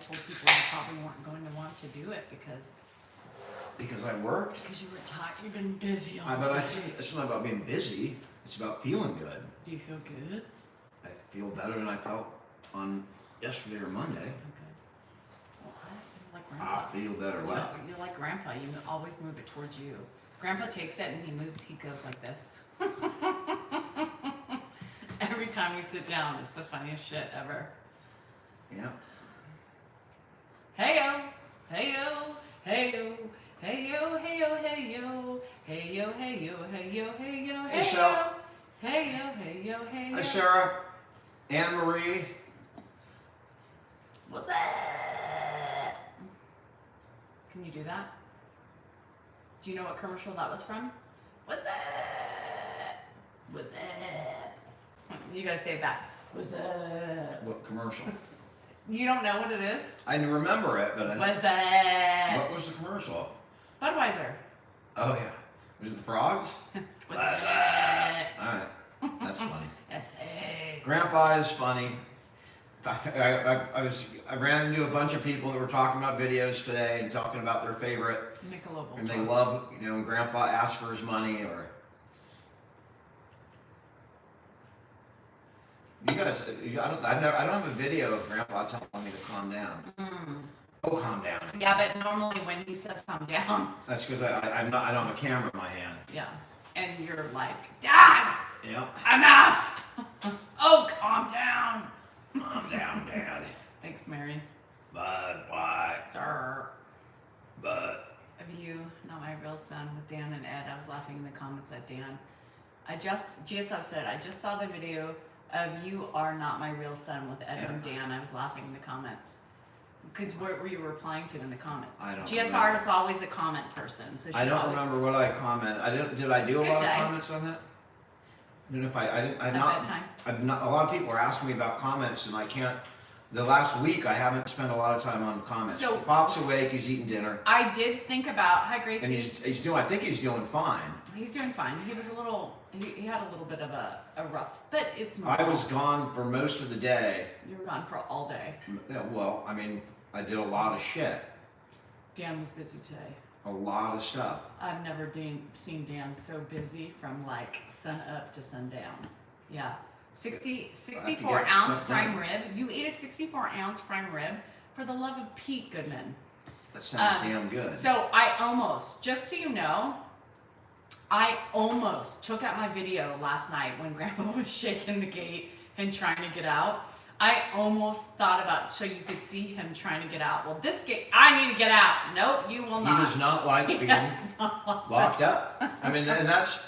told people you probably weren't going to want to do it because I worked. Because you were tired. You've been busy all But day. it's not about being busy. It's about feeling good. Do you feel good? I feel better than I felt on yesterday or Monday. Okay. Well, you're like Grandpa. I feel better. What? You're like Grandpa. You always move it towards you. Grandpa takes it and he moves. He goes like this. Every time we sit down, it's the funniest shit ever. Yeah. Hey-yo, hey-yo, hey-yo, hey-yo, hey-yo, hey-yo, hey-yo, hey-yo, hey-yo, hey-yo, Hey, Shel. hey-yo, hey-yo, hey-yo. Hi, Sarah. Anne Marie. What's that? Can you do that? Do you know what commercial that was from? What's that? What's that? You gotta say it back. What's that? What commercial? You don't know what it is? I remember it, but What's that? What was the commercial of? Budweiser. Oh yeah. Was it the frogs? What's that? All right. That's funny. S.A. Grandpa is funny. I ran into a bunch of people that were talking about videos today and talking about their favorite, Michelob. and they love, when Grandpa asks for his money, or you guys. I don't have a video of Grandpa telling me to calm down. Oh, calm down. Yeah, but normally when he says calm down, that's because I don't have a camera in my hand. Yeah, and you're like, Dad. Yeah. Enough. Oh, calm down. Calm down, Dad. Thanks, Mary. But why? Sir. But. Of you, not my real son, with Dan and Ed. I was laughing in the comments at Dan. GSO said, I just saw the video of You Are Not My Real Son with Ed and Dan. I was laughing in the comments. Because what were you replying to in the comments? I don't GSR remember. is always a comment person. So I don't remember what I commented. Did I do a lot day. of comments on that? I don't know if I'm At not. bedtime? I'm not. A lot of people are asking me about comments, and I can't. The last week, I haven't spent a lot of time on comments. So- Pop's awake. He's eating dinner, I did think about, hi Gracie. and he's doing. I think he's doing fine. He's doing fine. He was a little, he had a little bit of a rough, but it's normal. I was gone for most of the day. You were gone for all day. Yeah, well, I mean, I did a lot of shit. Dan was busy today. A lot of stuff. I've never seen Dan so busy from like sun up to sundown. Yeah. 64 get ounce stuff prime done. rib. You ate a 64 ounce prime rib for the love of Pete Goodman. That sounds damn good. So I almost, just so you know, I almost took out my video last night when Grandpa was shaking the gate and trying to get out. I almost thought about so you could see him trying to get out. Well, this gate, I need to get out. Nope, you will not. He does not like He being does not. locked up. I mean, and that's,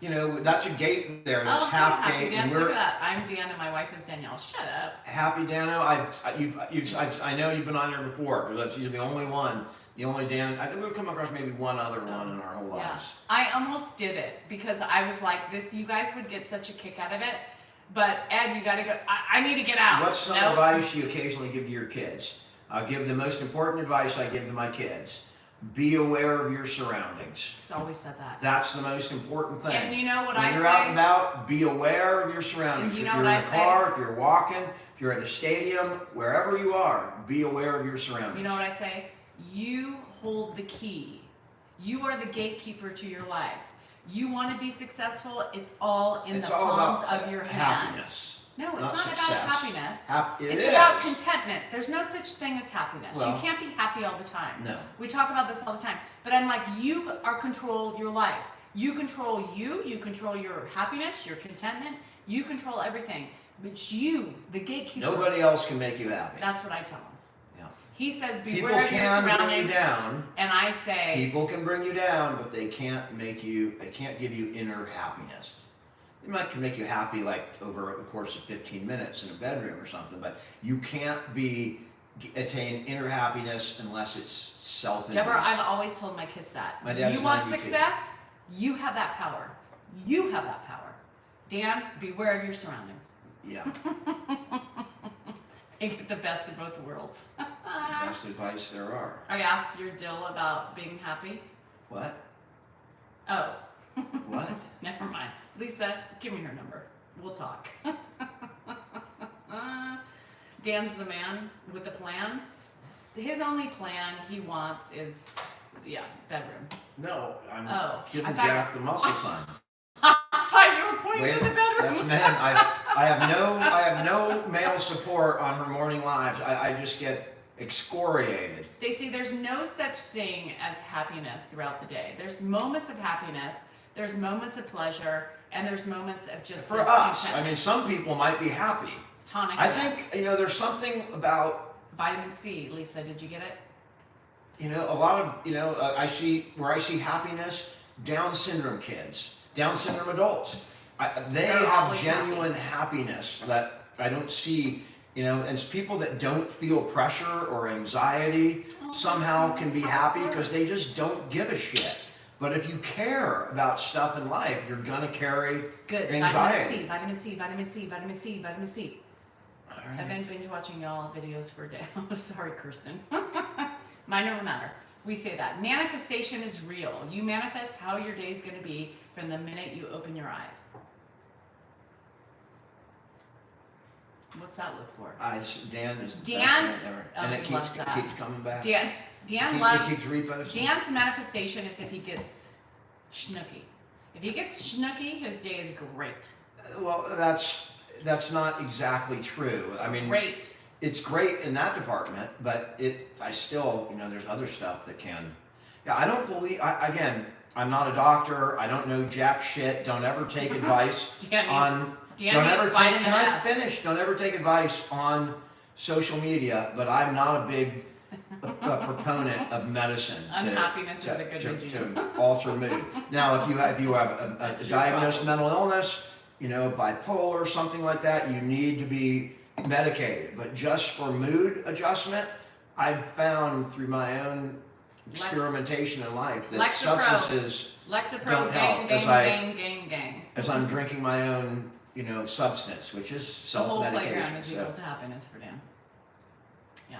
that's a gate there. That's half Happy gate. Dance, And look we're at that. I'm Dan and my wife is Danielle. Shut up. Happy Dano. I know you've been on there before because you're the only one. The only Dan. I think we've come across maybe one other one in our whole Yeah. lives. I almost did it because I was like, this, you guys would get such a kick out of it. But Ed, you gotta go. I need to get out. What's some Nope. advice you occasionally give to your kids? I'll give the most important advice I give to my kids. Be aware of your surroundings. He's always said that. That's the most important thing. And you know what when I you're say? out and about, be aware of your surroundings. And you If know you're what in I a car, say? if you're walking, if you're at a stadium, wherever you are, be aware of your surroundings. You know what I say? You hold the key. You are the gatekeeper to your life. You want to be successful, it's all in It's the all palms about of your hand. happiness. No, it's not not success. about happiness. It It's is. about contentment. There's no such thing as happiness. Well, you can't be happy all the time. No. We talk about this all the time. But I'm like, you are control your life. You control you control your happiness, your contentment, you control everything. But you, the gatekeeper. Nobody else can make you happy. That's what I tell him. Yeah. He says, People beware of your can bring you surroundings. down. And I say, People can bring you down, but they can't give you inner happiness. They might can make you happy like over the course of 15 minutes in a bedroom or something, but you can't attain inner happiness unless it's self-induced. Deborah, I've always told my kids that. My dad You was want 92. success? You have that power. You have that power. Dan, beware of your surroundings. Yeah. They get the best of both worlds. It's the best advice there are. I asked your Dill about being happy. What? Oh. What? Never mind. Lisa, give me her number. We'll talk. Dan's the man with the plan. His only plan he wants is, bedroom. No, I'm Oh, giving I thought- Jack the muscle sign. I thought you were pointing Wait, to the bedroom. that's men. I have no male support on her morning lives. I just get excoriated. Stacey, there's no such thing as happiness throughout the day. There's moments of happiness, there's moments of pleasure, and there's moments of just For us, I mean, some people might be happy. tonic. I yes. think, there's something about, Vitamin C. Lisa, did you get it? a lot of, I see happiness, Down syndrome kids, Down syndrome adults. They They're have always genuine happiness that I don't see, and it's people that don't feel pressure or anxiety somehow can be happy because they just don't give a shit. But if you care about stuff in life, you're gonna carry Good. anxiety. Vitamin C, vitamin C, vitamin C, vitamin C. All I've right. been binge watching y'all videos for a day. Sorry, Kirsten. Minor or matter. We say that. Manifestation is real. You manifest how your day is going to be from the minute you open your eyes. What's that look for? Dan is the Dan- best man ever. oh, And he it keeps, loves that. coming back. Dan It loves. keeps reposting. Dan's manifestation is if he gets schnooky. If he gets schnooky, his day is great. Well, that's not exactly true. I mean, Great. it's great in that department, but I still, there's other stuff that can. Yeah, I don't believe. Again, I'm not a doctor. I don't know jack shit. Don't ever take advice Dan on. Dan Don't needs ever take. vitamin Can I S. finish? Don't ever take advice on social media. But I'm not a big proponent of medicine. Unhappiness is a good regime. to alter mood. Now, if you have a That's your diagnosed problem. mental illness, bipolar or something like that, you need to be medicated. But just for mood adjustment, I've found through my own experimentation in life that Lexapro. substances, Lexapro, don't help as gang. as I'm drinking my own, substance, which is The whole self-medication. playground is So- equal to happiness for Dan. Yeah.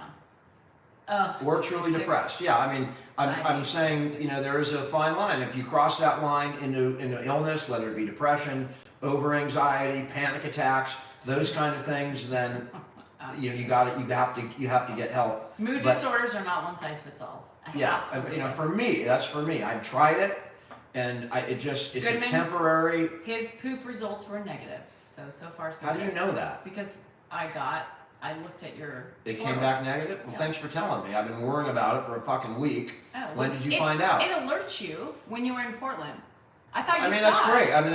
Oh, Or truly 66. depressed. Yeah, I mean, I'm hate saying, 66. there is a fine line. If you cross that line into illness, whether it be depression, over anxiety, panic attacks, those kind of things, then you have to get help. Mood But- disorders are not one size fits all. Yeah, Absolutely. for me, that's for me. I've tried it, and it's a Goodman? temporary. His poop results were negative. So far so How do good. you know that? Because I looked at your It came portal. back negative? Well, Yeah. thanks for telling me. I've been worrying about it for a fucking week. Oh, When well, did you find out? It alerts you when you were in Portland. I thought you I mean, saw that's it. great. I mean,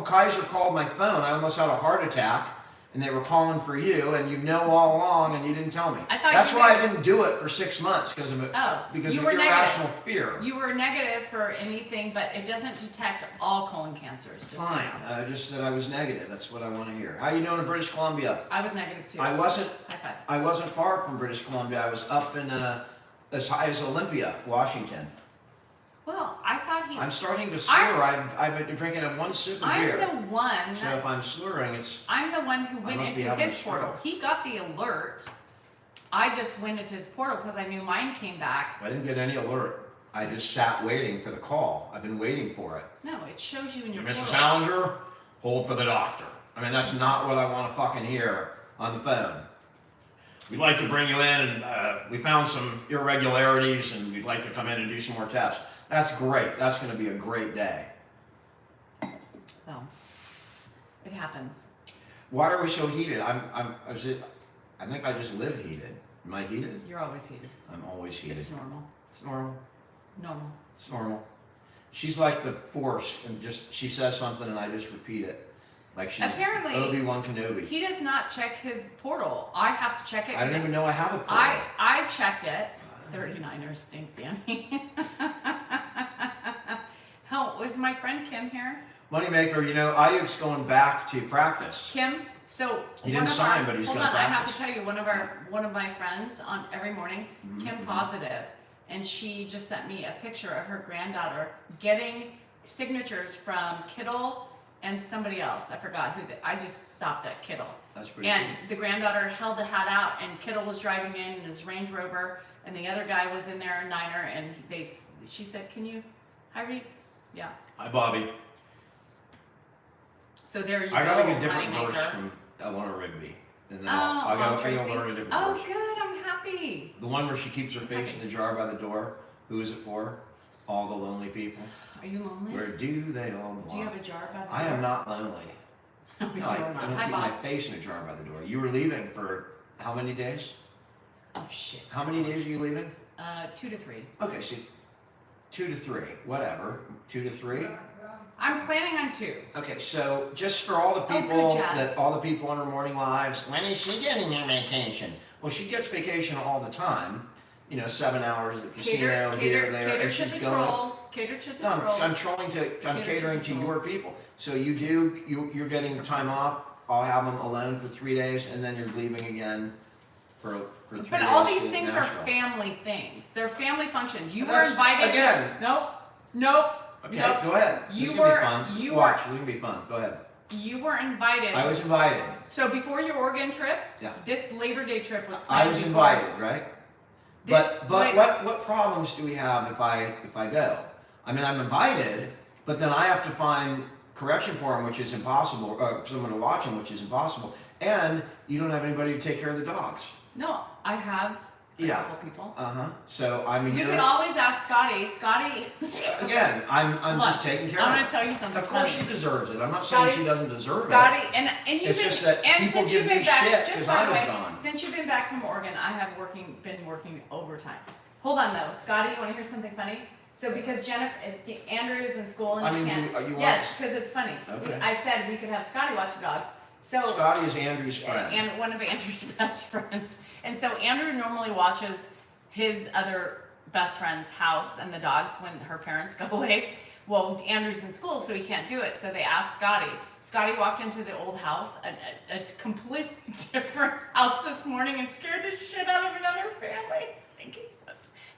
Kaiser called my phone. I almost had a heart attack, and they were calling for you, and all along, and you didn't tell me. I thought That's you why did. I didn't do it for 6 months because of it. Oh, Because you of were irrational negative. fear. You were negative for anything, but it doesn't detect all colon cancers. Just so you Fine. know. Just that I was negative. That's what I want to hear. How you doing in British Columbia? I was negative too. I wasn't. High five. I wasn't far from British Columbia. I was up in as high as Olympia, Washington. Well, I thought he. I'm starting to slur. I've been drinking one sip of I'm beer. the one. So if I'm slurring, it's. I'm the one who I went must be into having his a portal. stroke. He got the alert. I just went into his portal because I knew mine came back. I didn't get any alert. I just sat waiting for the call. I've been waiting for it. No, it shows you in your Mr. portal. Salinger, hold for the doctor. I mean, that's not what I want to fucking hear on the phone. We'd like to bring you in, and we found some irregularities, and we'd like to come in and do some more tests. That's great. That's going to be a great day. Well, it happens. Why are we so heated? I think I just live heated. Am I heated? You're always heated. I'm always heated. It's normal. It's normal. Normal. It's normal. She's like the Force, and she says something, and I just repeat it, like she's Apparently, Obi-Wan Kenobi. He does not check his portal. I have to check it. I don't even know I have a portal. I checked it. 39ers stink, Danny. Hell, was my friend Kim here? Moneymaker, Ayuk's going back to practice. Kim, so He one didn't of sign, our, but he's hold gonna on, I have practice. to tell you, one of my friends on every morning, Kim Positive, and she just sent me a picture of her granddaughter getting signatures from Kittle and somebody else. I forgot who. I just stopped at Kittle. That's pretty And the granddaughter held the hat out, and Kittle was driving in his Range Rover, and the other guy was in there, a Niner, and she said, "Can you, hi Reeds, yeah." Hi, Bobby. So there you I gotta go, get different verse moneymaker. from Eleanor Rigby, and then Oh, I gotta Tracy. learn a different Oh, verse. good. I'm happy happy. The one where she keeps her face in the jar by the door. Who is it for? All the lonely people. Are you lonely? Where do they all belong? Do you have a jar by the door? I am not lonely. No, No, I you're not. don't Hi, keep my boss. face in a jar by the door. You were leaving for how many days? Oh, shit. How many days are you leaving? 2 to 3. Okay, so 2 to 3, whatever. 2 to 3. I'm planning on 2. Okay, so just for all the Oh, good, people Jazz. all the people on her morning lives, when is she getting her vacation? Well, she gets vacation all the time. 7 hours at the casino, here, there, cater and to she's the going. trolls. Cater to the No, trolls. I'm catering to your people. So you're getting time off. I'll have them alone for 3 days, and then you're leaving again for 3 days. But all these to things are Nashville. family things. They're family functions. You were That's- invited again. Nope. Okay, Nope. go ahead. You This is were- gonna be fun. you Watch, were- this is gonna be fun. Go ahead. You were invited. I was invited. So before your Oregon trip, Yeah. this Labor Day trip was planned I was before. invited, right? This But Labor- what problems do we have if I go? I mean, I'm invited, but then I have to find correction for him, which is impossible, or someone to watch him, which is impossible, and you don't have anybody to take care of the dogs. No, I have a Yeah. couple people. So I'm So you here. could always ask Scotty. Scotty. Again, I'm Look, just taking care I'm of gonna it. tell you something. Of course funny. she deserves it. I'm not Scotty- saying she doesn't deserve Scotty, it. and you've It's been, just that and people since give you've been me back, shit just 'cause by I the was way, gone. since you've been back from Oregon, I have been working overtime. Hold on though, Scotty, you want to hear something funny? So because Jennifer, Andrew is in school and I he mean, can't. you want- Yes, because it's funny. Okay. I said we could have Scotty watch the dogs. So Scotty is Andrew's friend. and one of Andrew's best friends. And so Andrew normally watches his other best friend's house and the dogs when her parents go away. Well, Andrew's in school, so he can't do it. So they asked Scotty. Scotty walked into the old house, a completely different house this morning, and scared the shit out of another family,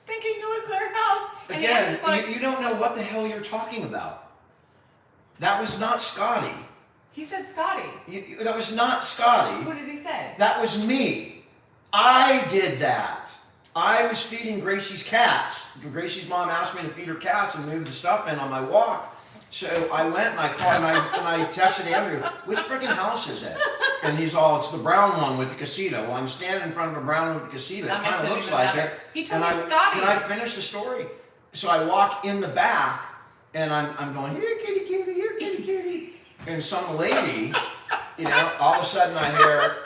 thinking it was their house. And Again, Andrew's like, you don't know what the hell you're talking about. That was not Scotty. he said Scotty. That was not Scotty. Who did he say? That was me. I did that. I was feeding Gracie's cats. Gracie's mom asked me to feed her cats and move the stuff in on my walk. So I went and I called and I texted Andrew, which freaking house is it? And he's all, it's the brown one with the casita. Well, I'm standing in front of the brown one with the casita. That It kind makes of it looks even like better. it. He told And me Scotty. Can I finish the story? So I walk in the back and I'm going, here kitty kitty, here kitty kitty. And some lady, all of a sudden I hear,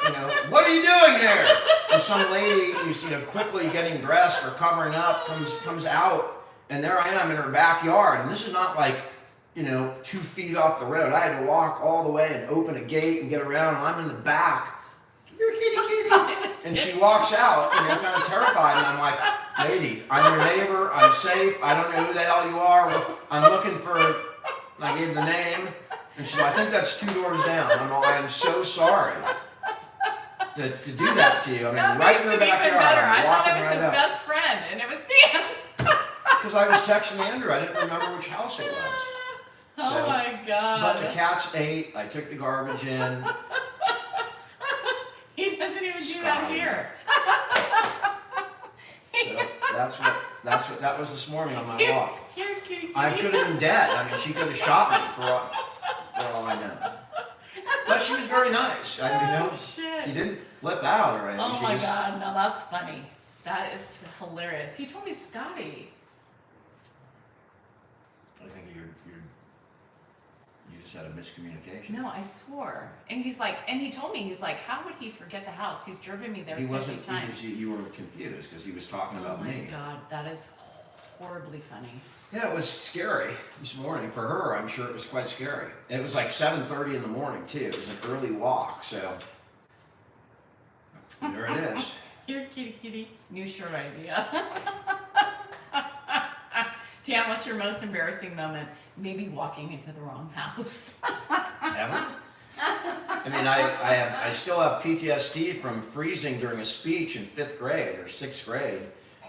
what are you doing here? And some lady who's, quickly getting dressed or covering up comes out, and there I am in her backyard. And this is not like, 2 feet off the road. I had to walk all the way and open a gate and get around, and I'm in the back. You're kitty kitty. And she walks out, kind of terrified, and I'm like, lady, I'm your neighbor, I'm safe, I don't know who the hell you are, I'm looking for, and I gave the name, and she's like, I think that's 2 doors down. I'm so sorry to do that to you. I mean, That right makes in it her even backyard, better. I'm I thought walking it was right his up. best friend, and it was Dan. Because I was texting Andrew, I didn't remember which house it was. Oh So, my God. But the cats ate, I took the garbage in. He doesn't even do that Scotty. here. So that was this morning on my Here, walk. here, kitty, kitty. I could have been dead. I mean, she could have shot me for all I know. But she was very nice. Oh, shit. He didn't flip out or anything. Oh She my just, God, no, that's funny. That is hilarious. He told me Scotty. I think you just had a miscommunication. No, I swore. And he's like, and he told me, he's like, how would he forget the house? He's driven me there He 50 wasn't. times. You were confused because he was talking Oh about my me. God, that is horribly funny. Yeah, it was scary this morning for her. I'm sure it was quite scary. And it was like 7:30 in the morning too. It was an early walk, so there it is. Here, kitty, kitty. New shirt idea. Dan, what's your most embarrassing moment? Maybe walking into the wrong house. Ever? I mean, I still have PTSD from freezing during a speech in 5th grade or 6th grade,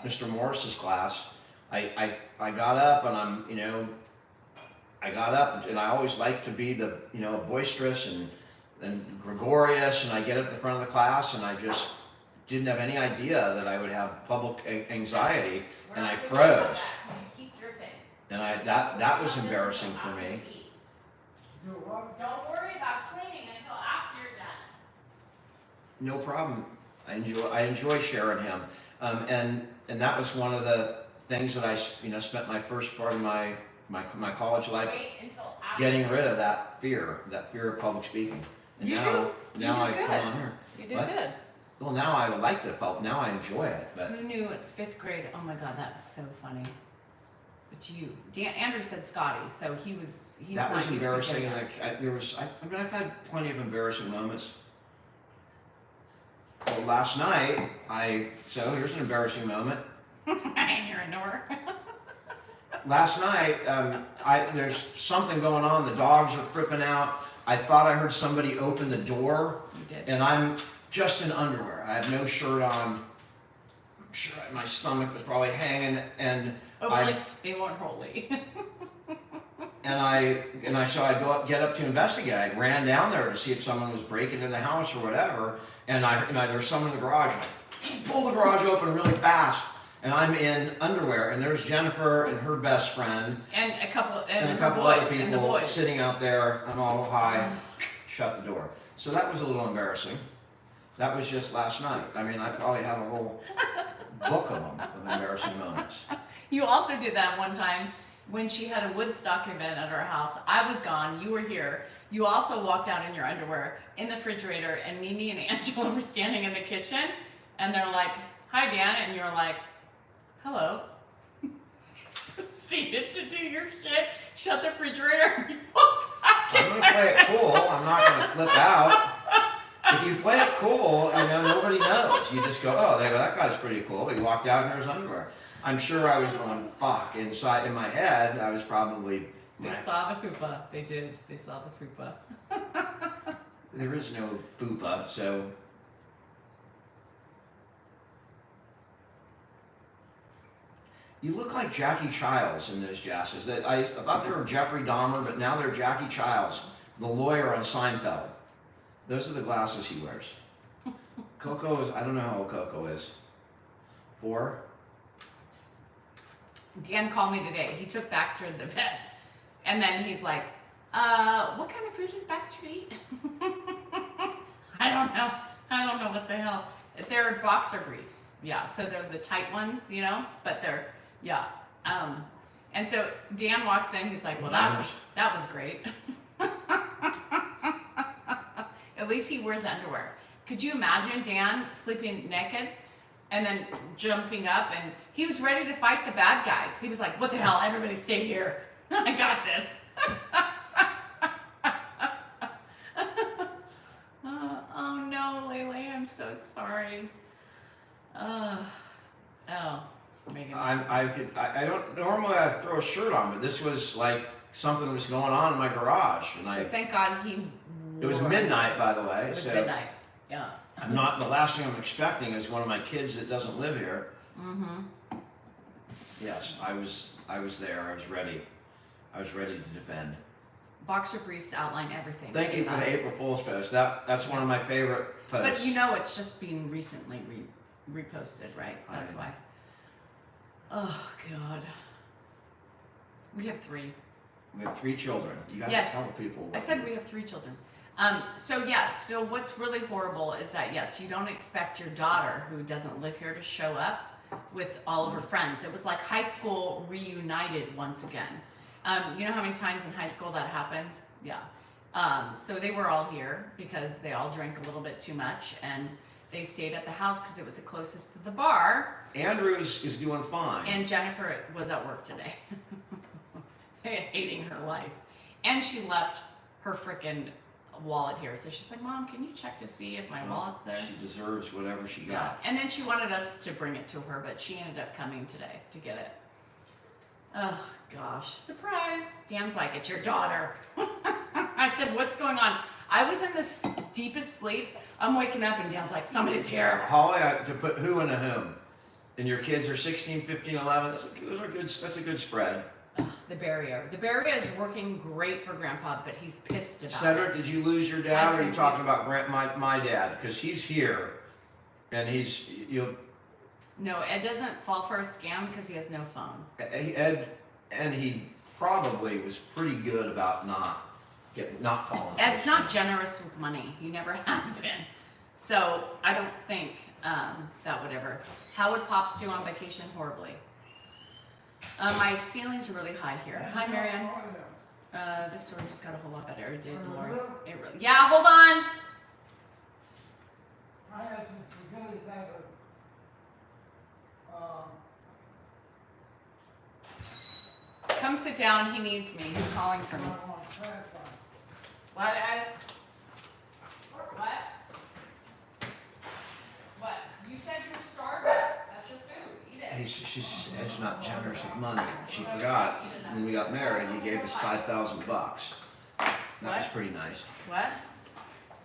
Mr. Morris's class. I got up and I got up and I always like to be the, boisterous and gregarious, and I get up in front of the class and I just didn't have any idea that I would have public anxiety, and I froze. Keep dripping. And that was embarrassing for me. Don't worry about cleaning until after you're done. No problem. I enjoy sharing him. And that was one of the things that I spent my first part of my college life Wait until after. getting rid of that fear of public speaking. And now I good. come on here. You did What? good. Well, now I like the public. Now I enjoy it. But Who knew at 5th grade? Oh my God, that is so funny. But Andrew said Scotty, so he's that not was used embarrassing. to And I've had plenty of embarrassing moments. Well, last night, so here's an embarrassing moment. And you're a knower. Last night, there's something going on. The dogs are fripping out. I thought I heard somebody open the door. You did. And I'm just in underwear. I had no shirt on. I'm sure my stomach was probably hanging. And Hopefully they weren't holy. so I get up to investigate. I ran down there to see if someone was breaking in the house or whatever. And there was someone in the garage. And I pulled the garage open really fast. And I'm in underwear, and there's Jennifer and her best friend, and a couple other boys, and the people boys. sitting out there. I'm all high, shut the door. So that was a little embarrassing. That was just last night. I mean, I probably have a whole book of them, of embarrassing moments. You also did that one time when she had a Woodstock event at our house. I was gone. You were here. You also walked out in your underwear in the refrigerator, and Mimi and Angela were standing in the kitchen, and they're like, "Hi, Dan," and you're like, "Hello." Proceeded to do your shit, shut the refrigerator, and you walk back in. I'm going to play it cool. I'm not going to flip out. If you play it cool, nobody knows. You just go, "Oh, that guy's pretty cool." He walked out in his underwear. I'm sure I was going, fuck. Inside, in my head, I was probably... They saw the fupa. They did. They saw the fupa. There is no fupa, so... You look like Jackie Childs in those glasses. I thought they were Jeffrey Dahmer, but now they're Jackie Childs, the lawyer on Seinfeld. Those are the glasses he wears. Coco is, I don't know how old Coco is. 4? Dan called me today. He took Baxter to the vet. And then he's like, what kind of food does Baxter eat? I don't know. I don't know what the hell. They're boxer briefs. Yeah, so they're the tight ones, but they're, yeah. And so Dan walks in, he's like, well, that was great. At least he wears underwear. Could you imagine Dan sleeping naked and then jumping up, and he was ready to fight the bad guys. He was like, what the hell, everybody stay here. I got this. Oh no, Lele, I'm so sorry. Oh, Megan. I don't normally I throw a shirt on, but this was like something was going on in my garage, and So thank God he. It was midnight, by the way. It was midnight. Yeah. I'm not. The last thing I'm expecting is one of my kids that doesn't live here. Mm-hmm. Yes, I was there. I was ready. I was ready to defend. Boxer briefs outline everything. Thank you for the April Fool's post. That's one of my favorite posts. But it's just being recently reposted, right? That's why. Oh God. We have 3. We have 3 children. You got to tell people. I said we have 3 children. So what's really horrible is that, yes, you don't expect your daughter, who doesn't live here, to show up with all of her friends. It was like high school reunited once again. You know how many times in high school that happened? Yeah. So they were all here because they all drank a little bit too much, and they stayed at the house because it was the closest to the bar. Andrew is doing fine. And Jennifer was at work today. Hating her life. And she left her frickin' wallet here. So she's like, Mom, can you check to see if my wallet's there? She deserves whatever she got. Yeah. And then she wanted us to bring it to her, but she ended up coming today to get it. Oh, gosh. Surprise. Dan's like, it's your daughter. I said, what's going on? I was in the deepest sleep. I'm waking up and Dan's like, somebody's here. Holly, to put who in a whom. And your kids are 16, 15, 11. That's a good spread. The barrier. The barrier is working great for Grandpa, but he's pissed about Cedric, it. did you lose your dad, or are you talking about my dad? Because he's here, and No, Ed doesn't fall for a scam because he has no phone. Ed, and he probably was pretty good about not calling. Ed's not generous with money. He never has been. So I don't think that would ever. How would Pops do on vacation? Horribly. My ceilings are really high here. Hi, Marianne. This story just got a whole lot better. It did, Lori. It really. Yeah, hold on. Come sit down. He needs me. He's calling for me. What? What? What? You said you're starving. That's your food. Eat it. Hey, Ed's not generous with money. She forgot when we got married, he gave us $5,000. That was pretty nice. What?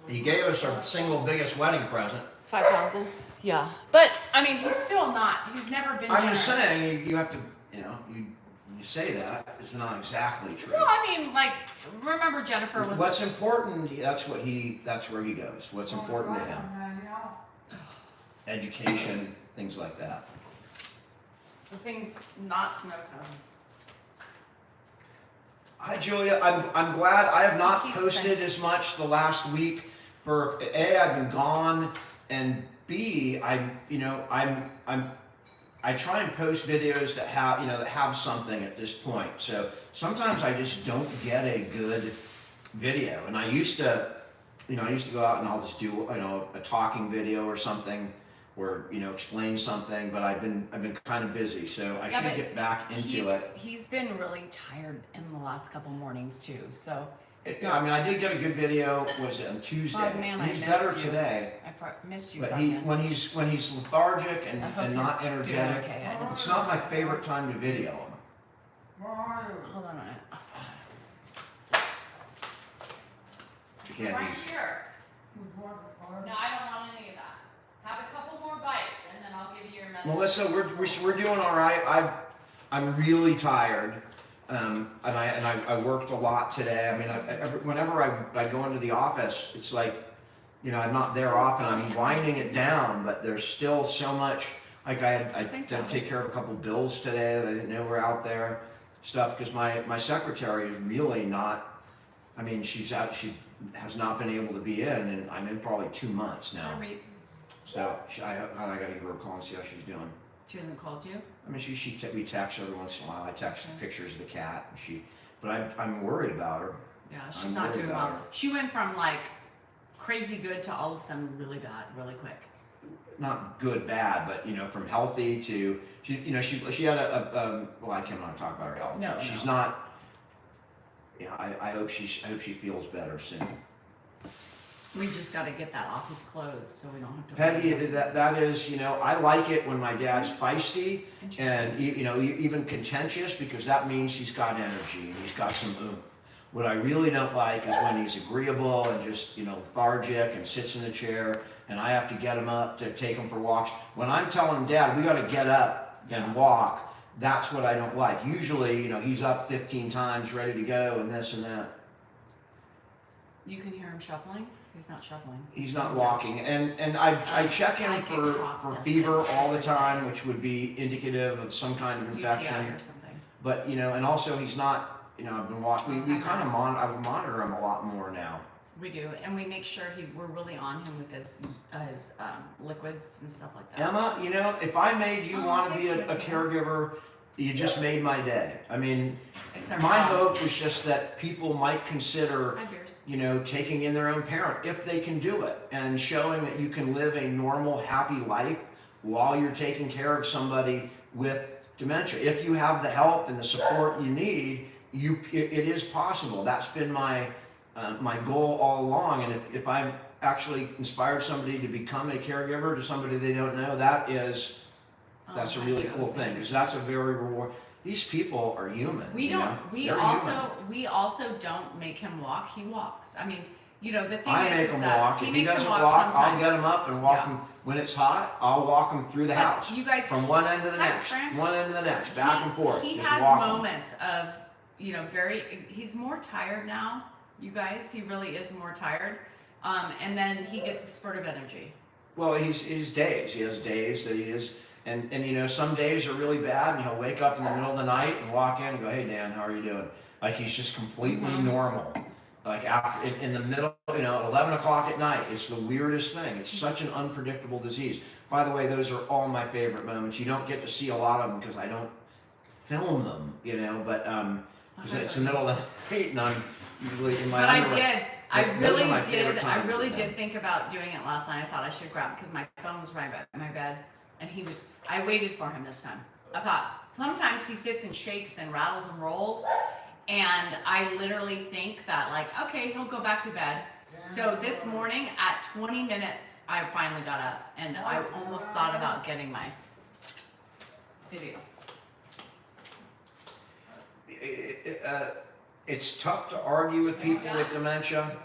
He gave us our single biggest wedding present. 5,000. Yeah, but I mean, he's still not. He's never been. I'm just saying, you have to, when you say that, it's not exactly true. Well, I mean, like, remember Jennifer was. What's important? That's where he goes. What's important to him? Education, things like that. The things, not snow cones. Hi, Julia. I'm glad I have not Keep posted saying. as much the last week. For A, I've been gone, and B, I try and post videos that have something at this point. So sometimes I just don't get a good video, and I used to go out and I'll just do a talking video or something, or explain something. But I've been kind of busy, so I should get back into it. He's been really tired in the last couple mornings too. So. I did get a good video. Was it on Tuesday? Oh, man, he's I better missed you. today. I missed you. But when he's lethargic and not you're energetic, doing okay. it's not my favorite time to video him. Hold on a minute. Again, Right he's here. No, I don't want any of that. Have a couple more bites, and then I'll give you your medicine. Melissa, we're doing all right. I'm really tired. And I worked a lot today. I mean, whenever I go into the office, it's like, I'm not there often. I'm winding it down, but there's still so much. Like I had to take care of a couple bills today that I didn't know were out there, stuff, because my secretary is really not. I mean, she has not been able to be in, and I'm in probably 2 months now. So I got to give her a call and see how she's doing. She hasn't called you? I mean, we text every once in a while. I text pictures of the cat, but I'm worried about her. Yeah, she's not doing well. She went from like crazy good to all of a sudden really bad, really quick. Not good, bad, but from healthy to she had well, I cannot talk about her health. No, but she's not. I hope she feels better soon. We just got to get that office closed so we don't have to. Peggy, that is, I like it when my dad's feisty and even contentious, because that means he's got energy and he's got some oomph. What I really don't like is when he's agreeable and just lethargic and sits in the chair, and I have to get him up to take him for walks. When I'm telling him, Dad, we got to get up and walk, that's what I don't like. Usually, he's up 15 times, ready to go, and this and that. You can hear him shuffling. He's not shuffling. He's not walking, and I check him for fever all the time, which would be indicative of some kind of infection. UTI or something. But and also he's not. I've been watching. We kind of I monitor him a lot more now. We do, and we make sure we're really on him with his liquids and stuff like that. Emma, if I made you want to be a caregiver, you just made my day. I mean, my hope was just that people might consider, taking in their own parent if they can do it, and showing that you can live a normal, happy life while you're taking care of somebody with dementia. If you have the help and the support you need, it is possible. That's been my goal all along. And if I've actually inspired somebody to become a caregiver to somebody they don't know, that's a really cool thing, because that's a very reward. These people are human. We also don't make him walk. He walks. I mean, the thing I make him walk. If he doesn't walk, I'll get him up and walk him. When it's hot, I'll walk him through the house. You guys, from one end to the next, back and forth. He has moments of, he's more tired now, you guys. He really is more tired. And then he gets a spurt of energy. Well, he's days. He has days that he is. And some days are really bad, and he'll wake up in the middle of the night and walk in and go, "Hey Dan, how are you doing?" Like he's just completely normal. Like after in the middle you know, at 11 o'clock at night. It's the weirdest thing. It's such an unpredictable disease. By the way, those are all my favorite moments. You don't get to see a lot of them because I don't film them, you know, but because it's the middle of the night and I'm usually in my underwear. I Those are my favorite really times with them. did think about doing it last night. I thought I should grab it because my phone was right by my bed, and I waited for him this time. I thought, sometimes he sits and shakes and rattles and rolls, and I literally think that, like, okay, he'll go back to bed. So this morning at 20 minutes, I finally got up, and I almost thought about getting my video. It's tough to argue with people with dementia,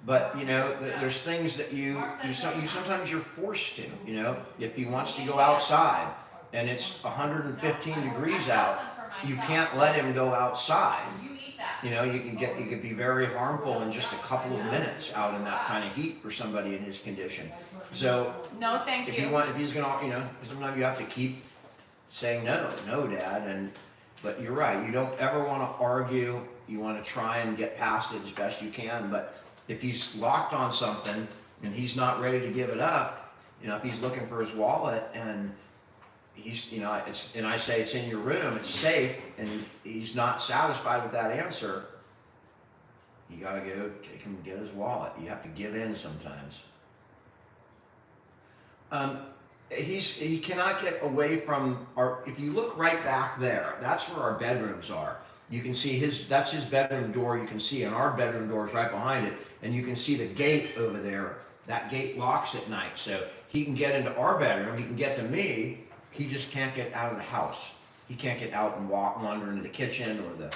but you know, there's things that you sometimes you're forced to. You know, if he wants to go outside and it's 115 degrees out, you can't let him go outside. You know, it could be very harmful in just a couple of minutes out in that kind of heat for somebody in his condition. So no, thank you. If he's gonna, you know, sometimes you have to keep saying no, Dad, but you're right. You don't ever want to argue. You want to try and get past it as best you can. But if he's locked on something and he's not ready to give it up, you know, if he's looking for his wallet and he's, you know, and I say it's in your room, it's safe, and he's not satisfied with that answer, you gotta go take him and get his wallet. You have to give in sometimes. He cannot get away from if you look right back there, that's where our bedrooms are. You can see that's his bedroom door. You can see, and our bedroom door is right behind it, and you can see the gate over there. That gate locks at night, so he can get into our bedroom, he can get to me, he just can't get out of the house. He can't get out and wander into the kitchen or the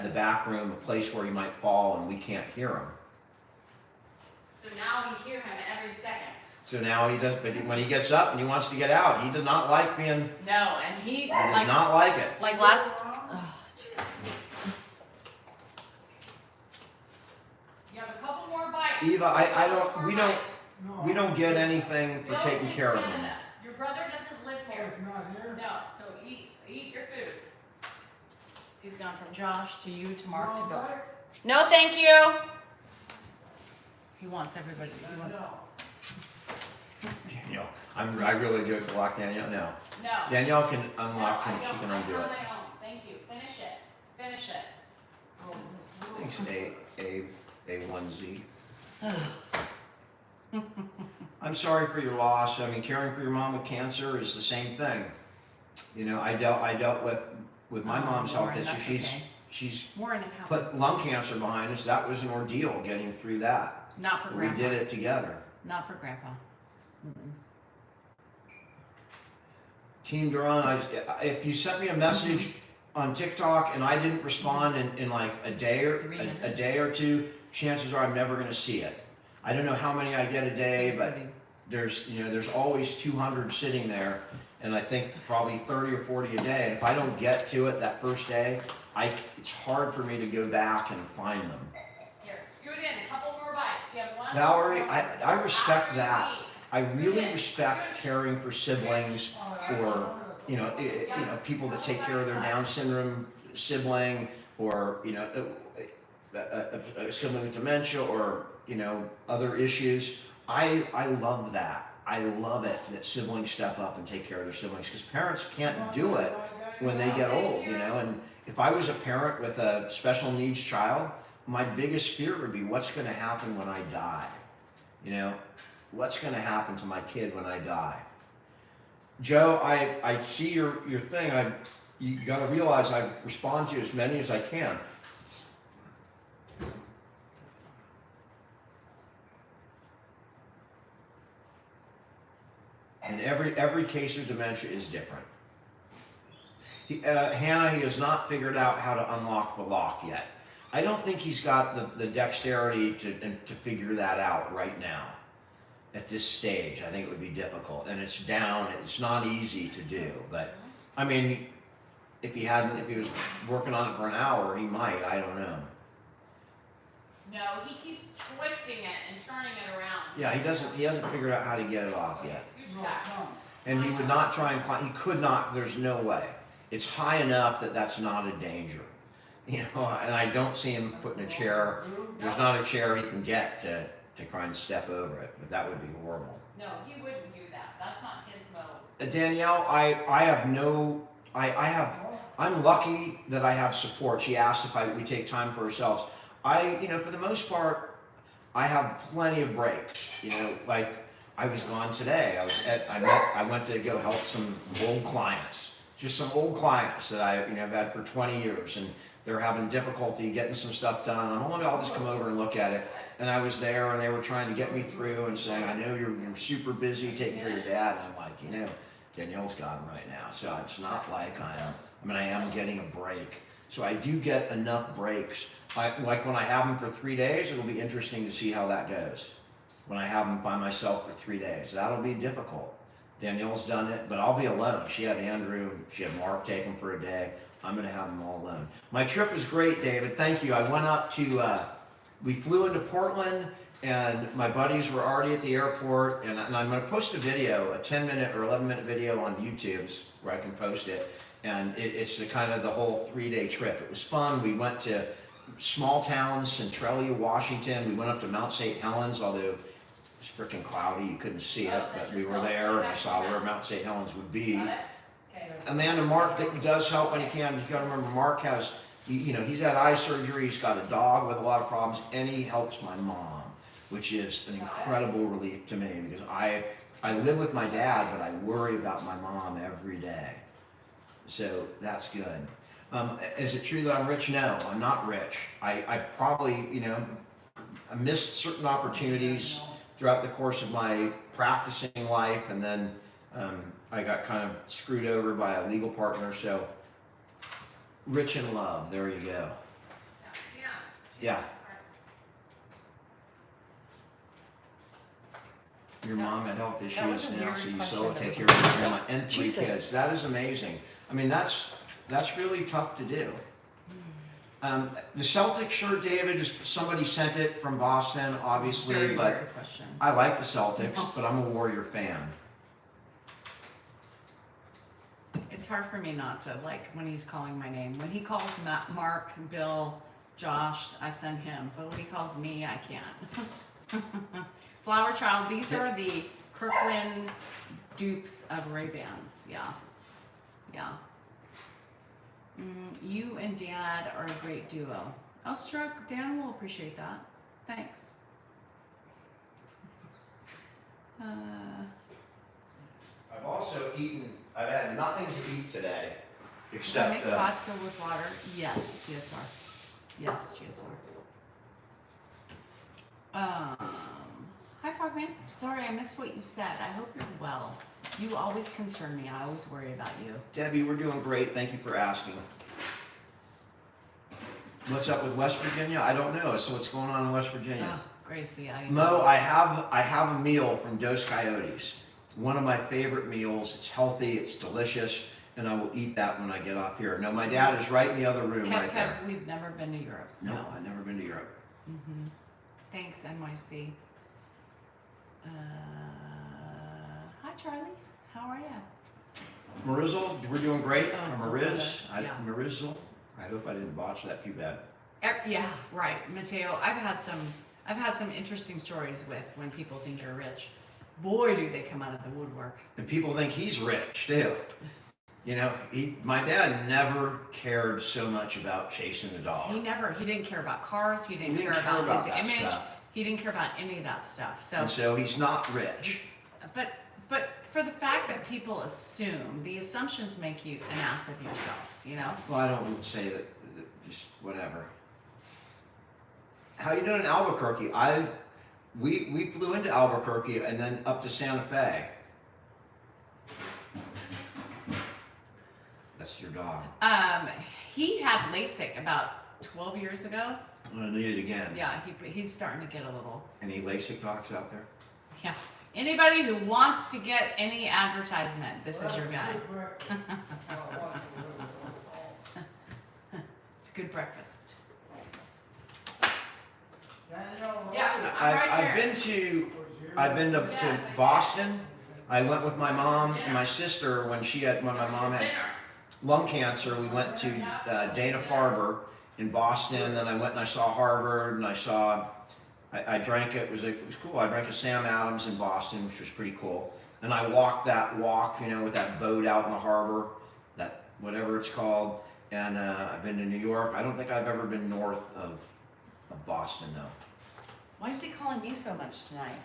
back room, a place where he might fall and we can't hear him. So now we hear him every second. So now he does, but when he gets up and he wants to get out, he does not like being. No, and he does not like it. Like last. Oh, you have a couple more bites. Eva, we don't get anything for taking care of him. Your brother doesn't live here. No, so eat your food. He's gone from Josh to you to Mark to Bill. No, thank you. He wants everybody. He wants. Danielle, I really do it to lock Danielle. No. No. Danielle can unlock him. She can undo it. Thank you. Finish it. Finish it. Thanks, A1Z. I'm sorry for your loss. I mean, caring for your mom with cancer is the same thing. You know, I dealt with my mom's health issue. She's put lung cancer behind us. That was an ordeal getting through that. Not for Grandpa. We did it together. Not for Grandpa. Team Duran, if you sent me a message on TikTok and I didn't respond in like a day or two, chances are I'm never going to see it. I don't know how many I get a day, but there's always 200 sitting there, and I think probably 30 or 40 a day. And if I don't get to it that first day, it's hard for me to go back and find them. Here, scoot in, a couple more bites. You have one. Valerie, I respect that. I really respect caring for siblings or people that take care of their Down syndrome sibling, or a sibling with dementia, or other issues. I love that. I love it that siblings step up and take care of their siblings, because parents can't do it when they get old, and if I was a parent with a special needs child, my biggest fear would be what's going to happen when I die. What's going to happen to my kid when I die? Joe, I see your thing. You got to realize I respond to as many as I can. And every case of dementia is different. Hannah, he has not figured out how to unlock the lock yet. I don't think he's got the dexterity to figure that out right now. At this stage, I think it would be difficult, and it's not easy to do. But I mean, if he was working on it for an hour, he might. I don't know. No, he keeps twisting it and turning it around. Yeah, he hasn't figured out how to get it off yet. And he would not try and climb. He could not. There's no way. It's high enough that that's not a danger. you know, and I don't see him putting a chair. There's not a chair he can get to try and step over it, but that would be horrible. No, he wouldn't do that. That's not his mode. Danielle, I have no, I'm lucky that I have support. She asked if we take time for ourselves. You know, for the most part, I have plenty of breaks. You know, like I was gone today. I went to go help some old clients, just some old clients that I've had for 20 years, and they're having difficulty getting some stuff done. I'll just come over and look at it. And I was there, and they were trying to get me through and saying, I know you're super busy taking care of your dad. And I'm like, you know, Danielle's got him right now. So it's not like I am getting a break. So I do get enough breaks. Like when I have them for 3 days, it'll be interesting to see how that goes. When I have them by myself for 3 days, that'll be difficult. Danielle's done it, but I'll be alone. She had Andrew, she had Mark take him for a day. I'm going to have them all alone. My trip was great, David. Thank you. I went up to, we flew into Portland, and my buddies were already at the airport, and I'm going to post a video, a 10-minute or 11-minute video on YouTube where I can post it, and it's the kind of the whole 3-day trip. It was fun. We went to small towns, Centralia, Washington. We went up to Mount St. Helens, although it was freaking cloudy. You couldn't see it, but we were there, and I saw where Mount St. Helens would be. Amanda, Mark does help when he can. You got to remember, Mark has, he's had eye surgery. He's got a dog with a lot of problems, and he helps my mom, which is an incredible relief to me because I live with my dad, but I worry about my mom every day. So that's good. Is it true that I'm rich? No, I'm not rich. I probably, I missed certain opportunities throughout the course of my practicing life, and then I got kind of screwed over by a legal partner. So rich in love, there you go. Yeah. Your mom had health issues now, so you still take care of your grandma and 3 kids. That is amazing. I mean, that's really tough to do. The Celtics shirt, David, is somebody sent it from Boston, obviously, but I like the Celtics, but I'm a Warrior fan. It's hard for me not to, like, when he's calling my name. When he calls Mark, Bill, Josh, I send him. But when he calls me, I can't. Flower Child, these are the Kirkland dupes of Ray-Bans. Yeah. Yeah. You and Dad are a great duo. Oh, Stroke, Dan will appreciate that. Thanks. I've had nothing to eat today except mixed vodka with water. Yes, GSR. Yes, GSR. Hi, Frogman. Sorry, I missed what you said. I hope you're well. You always concern me. I always worry about you. Debbie, we're doing great. Thank you for asking. What's up with West Virginia? I don't know. So what's going on in West Virginia? Oh, Gracie, Mo, I have a meal from Dos Coyotes. One of my favorite meals. It's healthy. It's delicious. And I will eat that when I get off here. No, my dad is right in the other room right there. We've never been to Europe. No, I've never been to Europe. Mm-hmm. Thanks, NYC. Hi, Charlie. How are you? Marizzle, we're doing great. Oh, Mariz, yeah. Marizzle. I hope I didn't botch that too bad. Yeah, right, Mateo. I've had some interesting stories with when people think you're rich. Boy, do they come out of the woodwork. And people think he's rich too. My dad never cared so much about chasing the dollar. He didn't care about cars. He didn't care about his image. Stuff. He didn't care about any of that stuff. And so he's not rich. But for the fact that people assume, the assumptions make you an ass of yourself, Well, I don't say that, just whatever. How you doing in Albuquerque? We flew into Albuquerque and then up to Santa Fe. That's your dog. He had LASIK about 12 years ago. I'm gonna need it again. Yeah, he's starting to get a little. Any LASIK docs out there? Yeah. Anybody who wants to get any advertisement, this is your guy. It's a good breakfast. Yeah, I've been to Boston. I went with my mom and my sister when my mom had lung cancer. We went to Dana-Farber, in Boston. Then I went and I saw Harvard, and I drank it. It was cool. I drank a Sam Adams in Boston, which was pretty cool. And I walked that walk, with that boat out in the harbor, that whatever it's called. And I've been to New York. I don't think I've ever been north of Boston, though. Why is he calling me so much tonight?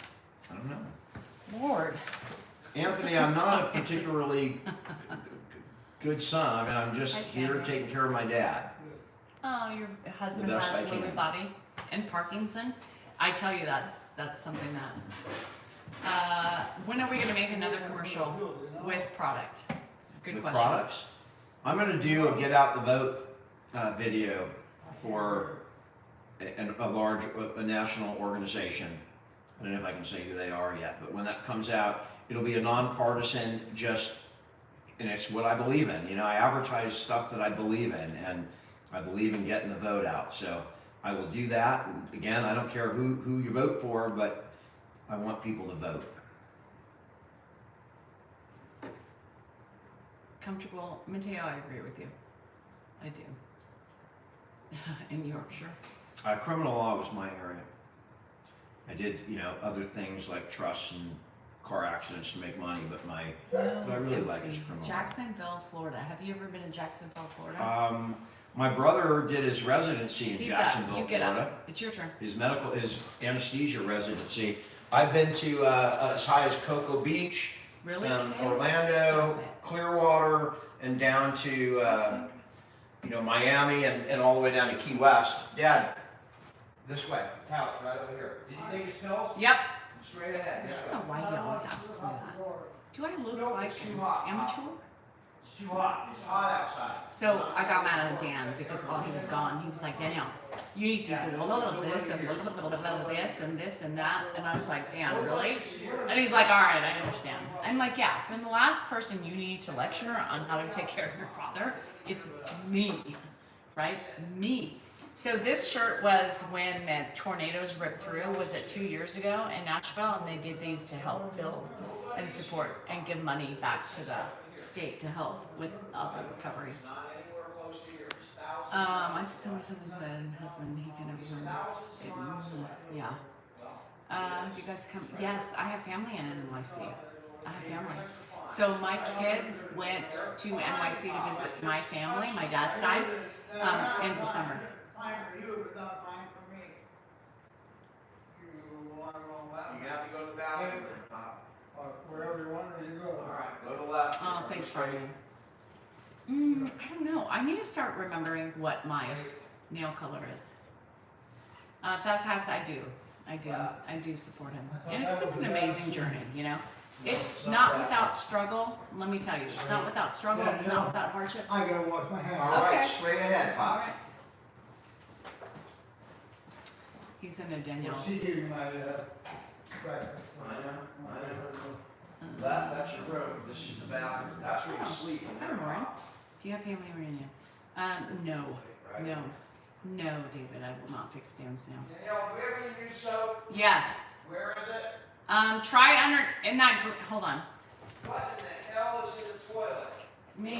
I don't know. Lord. Anthony, I'm not a particularly good son. I mean, I'm just Hi, here Sandra. taking care of my dad. Oh, your husband The best has I Lewy can. body and Parkinson. I tell you, that's something that. When are we going to make another commercial with product? Good With question. products, I'm going to do a Get Out the Vote video for a national organization. I don't know if I can say who they are yet, but when that comes out, it'll be a nonpartisan, and it's what I believe in. I advertise stuff that I believe in, and I believe in getting the vote out. So I will do that. And again, I don't care who you vote for, but I want people to vote. Comfortable. Mateo, I agree with you. I do. In Yorkshire. Criminal law was my area. I did, other things like trusts and car accidents to make money, but what I really like is criminal law. Jacksonville, Florida. Have you ever been to Jacksonville, Florida? My brother did his residency in He's Jacksonville, up. You get Florida. up. It's your turn. His anesthesia residency. I've been to as high as Cocoa Beach, Really? Orlando, Stop it. Clearwater, and down to Miami, and all the way down to Key West. Dad, this way, couch right over here. Did you take his pills? Yep. Straight ahead. This I don't know way. why he always asks me that. Do I look Nope, like it's too an hot. amateur? It's too hot. It's hot outside. So I got mad at Dan because while he was gone, he was like, Danielle, you need to do a little bit of this and a little bit of this and this and that. And I was like, Dan, really? And he's like, all right, I understand. I'm like, yeah, from the last person you need to lecture on how to take care of your father, it's me, right? Me. So this shirt was when the tornadoes ripped through. Was it 2 years ago in Nashville? And they did these to help build and support and give money back to the state to help with the recovery. I said something to my husband. He can yeah. Have you guys come? Yes, I have family in NYC. I have family. So my kids went to NYC to visit my family, my dad's side, in December. Fine for you, but not fine for me. You want to go left? You have to go to the bathroom. Or wherever you want you go. All right, go to the left. Oh, thanks, Brian. I don't know. I need to start remembering what my nail color is. Fast Hats, I do. I do support him. And it's been an amazing journey, It's not without struggle, let me tell you. It's not without struggle, it's not without hardship. I gotta wash my hands. All right, Okay. straight ahead, All Pop. right. He's in a Danielle. She gave me my breakfast. I know. That's your room. This is the bathroom. That's where you sleep. in Hi, there, Lauren. Pop. Do you have family reunion? No, David, I will not fix Dan's nails. Danielle, where do you use soap? Yes. Where is it? Try in that hold on. What in the hell is in the toilet? Me.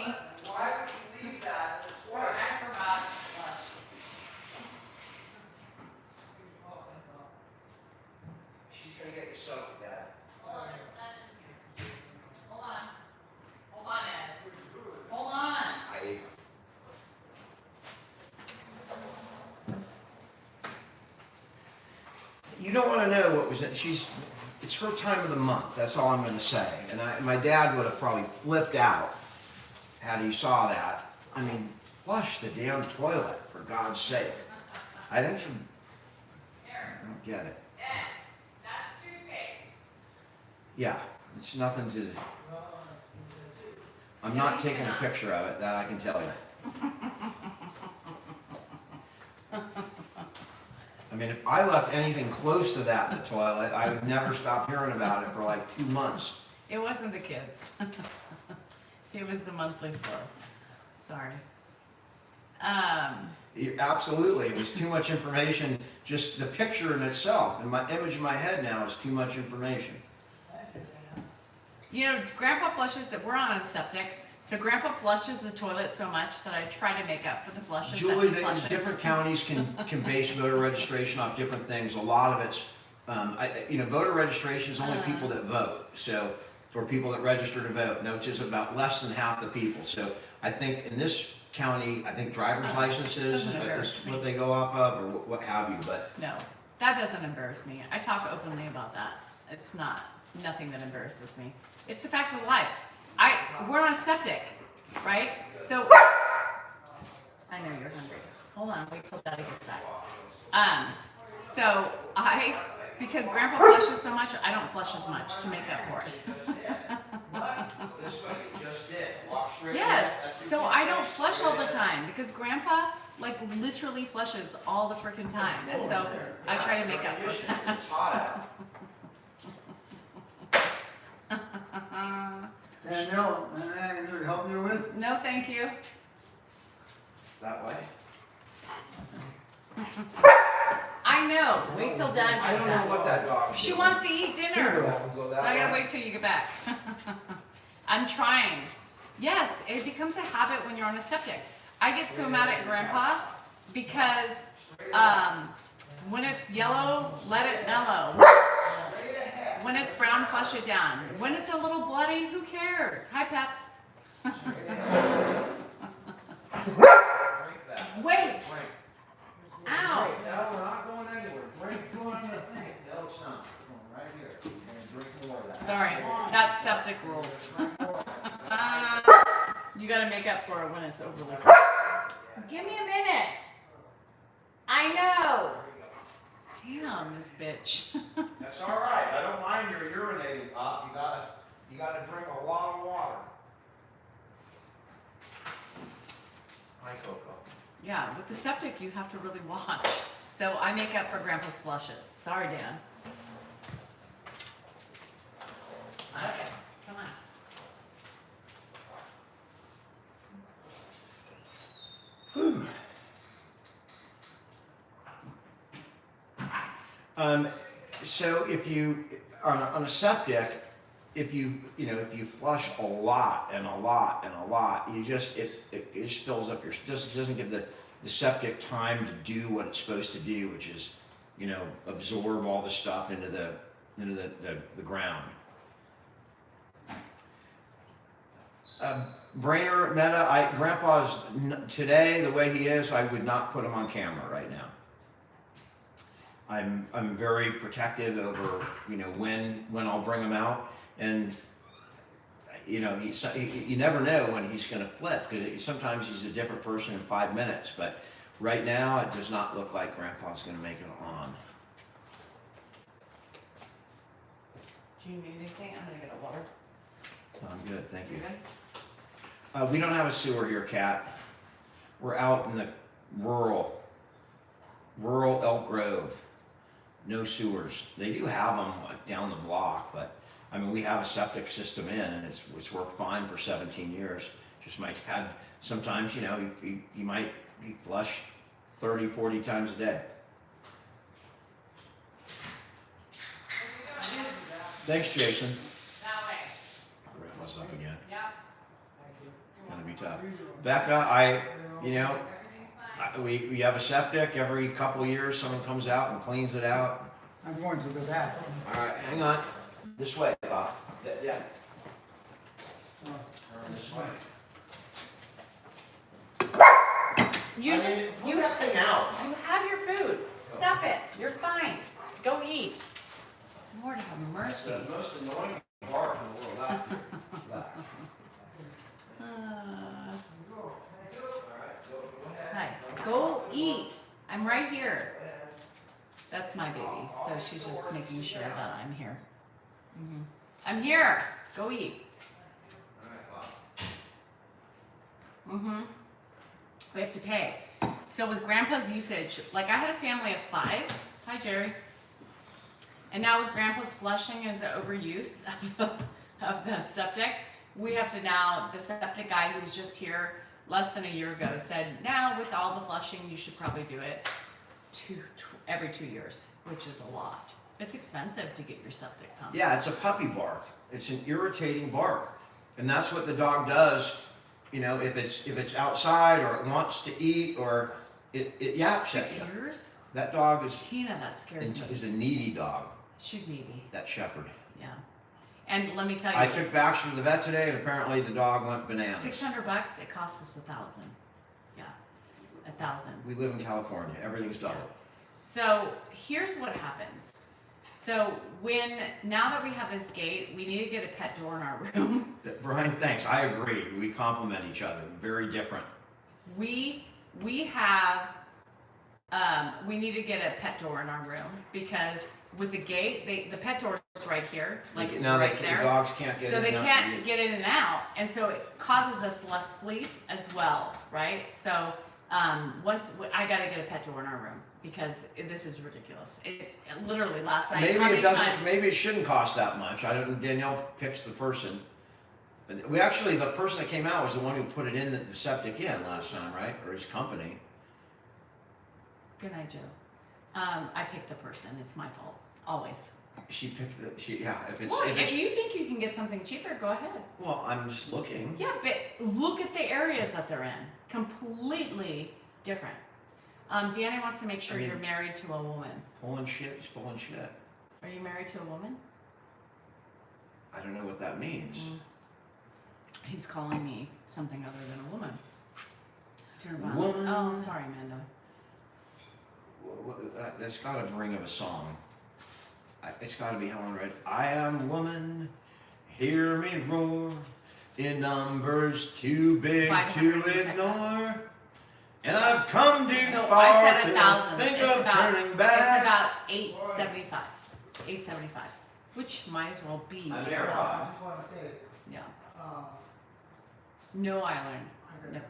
Why would you leave that in the Sorry, toilet? I forgot. She's gonna get you soap, Dad. Hold on. Hold on, Ed. Hold on. You don't want to know what was in. It's her time of the month. That's all I'm going to say. And my dad would have probably flipped out had he saw that. I mean, flush the damn toilet for God's sake. I think she. I don't get it. Ed, that's toothpaste. Yeah, it's nothing to. I'm not taking a picture of it. That I can tell you. I mean, if I left anything close to that in the toilet, I would never stop hearing about it for like 2 months. It wasn't the kids. It was the monthly flow. Sorry. Absolutely, it was too much information. Just the picture in itself, and my image in my head now is too much information. Grandpa flushes that we're on a septic, So Grandpa flushes the toilet so much that I try to make up for the flushes Julie, that he flushes. different counties can base voter registration off different things. A lot of it's, voter registration is only people that vote. So, or people that register to vote, which is about less than half the people. So I think in this county, I think driver's licenses doesn't embarrass is me. what they go off of, or what have you. But No, that doesn't embarrass me. I talk openly about that. It's nothing that embarrasses me. It's the facts of life. We're on a septic, right? So, I know you're hungry. Hold on, wait till Daddy gets back. Because Grandpa flushes so much, I don't flush as much to make up for it. this way you just did. Walk straight. Yes, so I don't flush all the time because Grandpa literally flushes all the freaking time, and so I try to make up for that. Danielle, anything I can help you with? No, thank you. That way. I know. Wait till Dad I gets don't know back. what that dog is She doing. wants to eat dinner. So So I gotta wait till you get back. I'm trying. Yes, it becomes a habit when you're on a septic. I get so mad at Grandpa because when it's yellow, let it mellow. When it's brown, flush it down. When it's a little bloody, who cares? Hi, Peps. Wait. Ow. No, we're not going anywhere. Drink, go on the thing. No, it's not. Right here. And drink more of that. Sorry, that's septic rules. You gotta make up for it when it's overly full. Give me a minute. I know. Damn, this bitch. That's all right. I don't mind your urinating, Pop. You gotta drink a lot of water. Hi, Coco. Yeah, with the septic, you have to really watch. So I make up for Grandpa's flushes. Sorry, Dan. Okay, come on. So if you on a septic, if you flush a lot and a lot and a lot, it just fills up doesn't give the septic time to do what it's supposed to do, which is absorb all the stuff into the ground. Brainer, Meta, Grandpa's today the way he is, I would not put him on camera right now. I'm very protective over when I'll bring him out, and you never know when he's going to flip, because sometimes he's a different person in 5 minutes. But right now, it does not look like Grandpa's going to make it on. Do you need anything? I'm gonna get a water. I'm good, thank you. You good? We don't have a sewer here, Kat. We're out in the rural Elk Grove. No sewers. They do have them down the block, but I mean, we have a septic system in, and it's worked fine for 17 years. Just my dad, sometimes, he might flush 30, 40 times a day. Thanks, Jason. That way. Grandpa's up again. Yep. Gonna be tough. Becca, we have a septic. Every couple of years, someone comes out and cleans it out. I'm going to the bathroom. All right, hang on. This way, Bob. Yeah. Turn this way. You Put that thing out. You have your food. Stop it. You're fine. Go eat. Lord have mercy. That's the most annoying part in the world. Left. Hi. Go eat. I'm right here. That's my baby, so she's just making sure that I'm here. I'm here. Go eat. We have to pay. So with Grandpa's usage, I had a family of 5. Hi, Jerry. And now with Grandpa's flushing as an overuse of the septic, we have to now, the septic guy who was just here less than a year ago said, now with all the flushing, you should probably do it every 2 years, which is a lot. It's expensive to get your septic pumped. Yeah, it's a puppy bark. It's an irritating bark. And that's what the dog does You know, if it's outside or it wants to eat or it yaps at 6 you. years? That dog is Tina, that scares me. is a needy dog. She's needy. That shepherd. Yeah. And let me tell you. I took Baxter to the vet today, and apparently the dog went bananas. $600. It costs us $1,000. Yeah, $1,000. We live in California. Everything's double. Yeah. So here's what happens. So now that we have this gate, we need to get a pet door in our room. Brian, thanks. I agree. We complement each other. Very different. We have we need to get a pet door in our room because with the gate, the pet door is right here, like now right the there. dogs can't get so in. they can't get in and out, and so it causes us less sleep as well, right? So once I got to get a pet door in our room because this is ridiculous. It literally last night. Maybe how it many doesn't. times- Maybe it shouldn't cost that much. I don't. Danielle picks the person. We actually, the person that came out was the one who put it in the septic in last time, right? Or his company. Good night, Joe. I picked the person. It's my fault. Always. She picked the. If it's. Well, if it's if you think you can get something cheaper, go ahead. well, I'm just looking. Yeah, but look at the areas that they're in. Completely different. Danny wants to make sure you're married to a woman. Pulling shit. He's pulling shit. Are you married to a woman? I don't know what that means. He's calling me something other than a woman. Turn violent. Woman. Oh, sorry, Amanda. That's got to bring up a song. It's got to be Helen Red. I am woman, hear me roar, in numbers too big to ignore. And I've come too So far I said to 1,000. think It's of about, turning back. It's about 875. 875. Which might as well be I'm 1,000. there, I just wanna say, Yeah. uh, No island. I No. gotta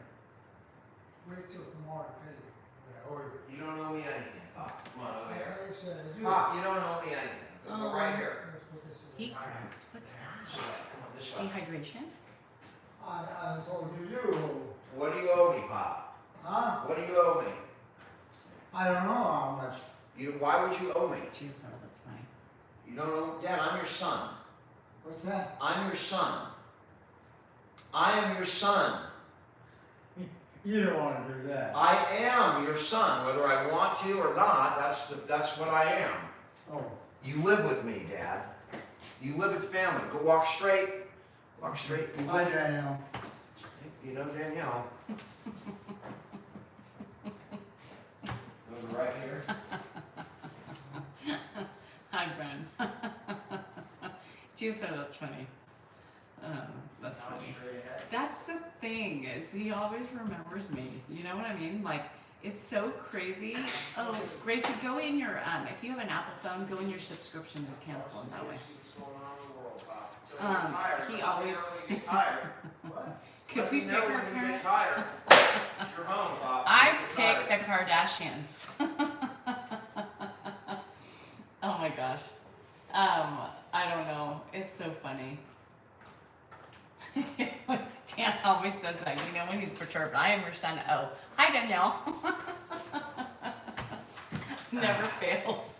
wait till tomorrow to pay you what I owe you. You don't owe me anything, Pop. Come on over here. I said I do. Pop, you don't owe me anything. Go right here. Let's put this in Heat the- cracks. What's So, that? come on, this way. Dehydration? I was told you do. What do you owe me, Pop? Huh? What do you owe me? I don't know how much. Why would you owe me? Jeez, oh, that's funny. You don't owe Dad, I'm your son. What's that? I'm your son. I am your son. You don't wanna do that. I am your son, whether I want to or not. That's what I am. Oh. You live with me, Dad. You live with family. Go walk straight. Walk straight. Hi, Danielle. You know Danielle. Goes right here. Hi, Ben. Gio said that's funny. That's Now funny. straight ahead. That's the thing, is he always remembers me. You know what I mean? Like, it's so crazy. Oh, Gracie, go in your, if you have an Apple phone, go in your subscription and cancel it that way. He always, could we pick our parents? You're home, Bob. I picked the Kardashians. Oh my gosh. I don't know. It's so funny. Dan always says that, you know, when he's perturbed. I am your son. Oh, hi Danielle. Never fails.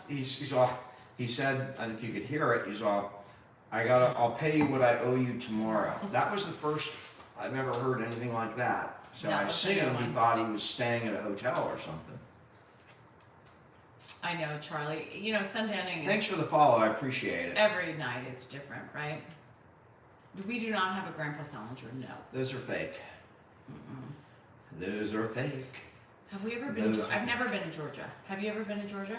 He's all. He said, and if you could hear it, he's all. I'll pay you what I owe you tomorrow. That was the first I've ever heard anything like that. So That I was a good assumed he one. thought he was staying at a hotel or something. I know, Charlie. You know, suntanning Thanks is for the follow. I appreciate it. every night. It's different, right? We do not have a Grandpa Salinger. No. Those are fake. Mm-mm. Those are fake. Have we ever been? Those- I've never been to Georgia. Have you ever been to Georgia?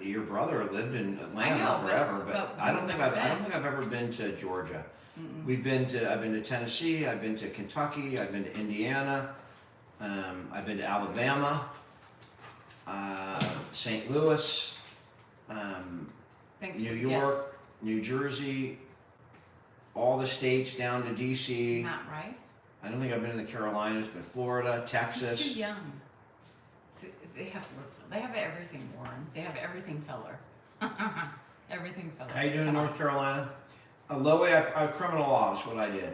Your brother lived in Atlanta know, forever, but I don't we've think never I've ever been to Georgia. Mm-mm. I've been to Tennessee, I've been to Kentucky, I've been to Indiana, I've been to Alabama, St. Louis, Thanks New for the York, gifts. New Jersey, all the states down to DC. Not right. I don't think I've been in the Carolinas, but Florida, He's Texas. too young. So they have everything, Warren. They have everything feller. Everything feller. How you doing in Come on. North Carolina? Low way, criminal law is what I did.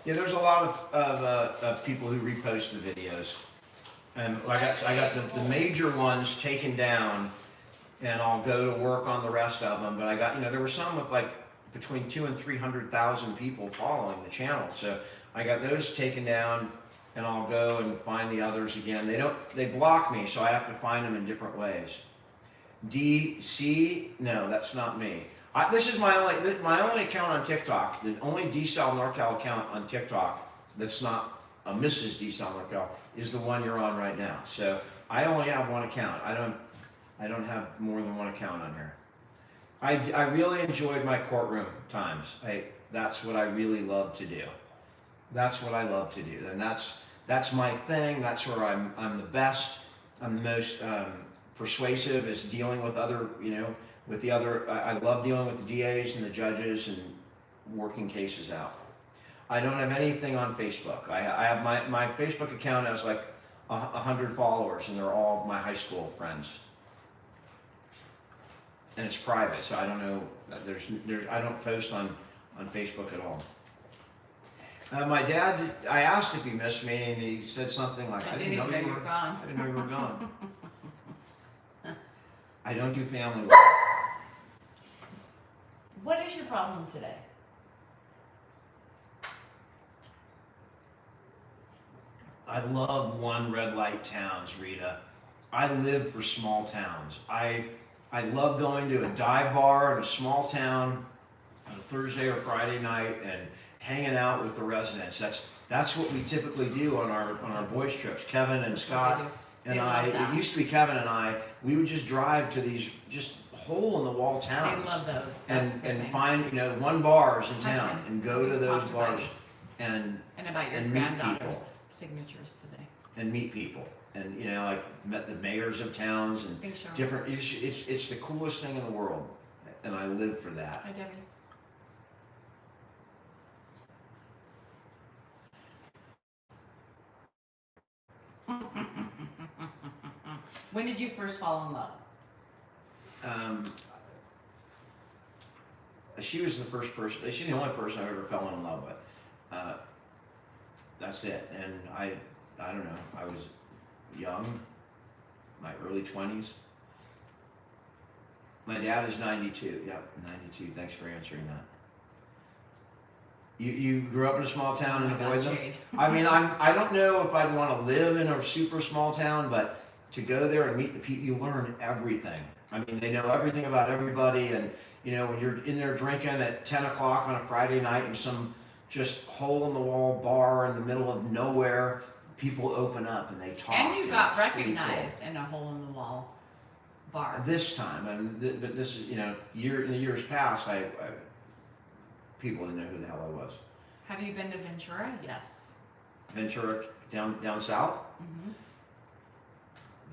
Yeah, there's a lot of people who repost the videos. I got the major ones taken down and I'll go to work on the rest of them. But I got, there were some with like between 200,000 and 300,000 people following the channel. So I got those taken down, and I'll go and find the others again. They block me, so I have to find them in different ways. DC, no, that's not me. This is my only account on TikTok. The only DSal NorCal account on TikTok that's not a Mrs. DSal NorCal is the one you're on right now. So I only have one account. I don't have more than one account on here. I really enjoyed my courtroom times. That's what I really love to do. That's what I love to do, and that's my thing. That's where I'm the best. I'm the most persuasive. Is dealing with other, with the other. I love dealing with the DAs and the judges and working cases out. I don't have anything on Facebook. I have my Facebook account has like 100 followers, and they're all my high school friends. And it's private, so I don't know. I don't post on Facebook at all. My dad, I asked if he missed me, and he said something like, I didn't know you were gone. I didn't know you were gone. I don't do family work. What is your problem today? I love one red light towns, Rita. I live for small towns. I love going to a dive bar in a small town on a Thursday or Friday night and hanging out with the residents. That's what we typically do on our boys trips. Kevin and Scott and I. It used to be Kevin and I. We would just drive to these just hole in the wall towns. They love those. And find one bars in town and go to those bars and about your granddaughter's signatures today. And meet people. And like met the mayors of towns and different. It's the coolest thing in the world, and I live for that. Hi, Debbie. When did you first fall in love? She was the first person. She's the only person I ever fell in love with. That's it. And I don't know. I was young, my early 20s. My dad is 92. Yep, 92. Thanks for answering that. You grew up in a small town and avoid them? I mean, I don't know if I'd want to live in a super small town, but to go there and meet the people, you learn everything. I mean, they know everything about everybody, and when you're in there drinking at 10 o'clock on a Friday night in some just hole-in-the-wall bar in the middle of nowhere, people open up and they talk. And you got recognized in a hole-in-the-wall bar. This time, but this is, in the years past, people didn't know who the hell I was. Have you been to Ventura? Yes. Ventura, down south? Mm-hmm.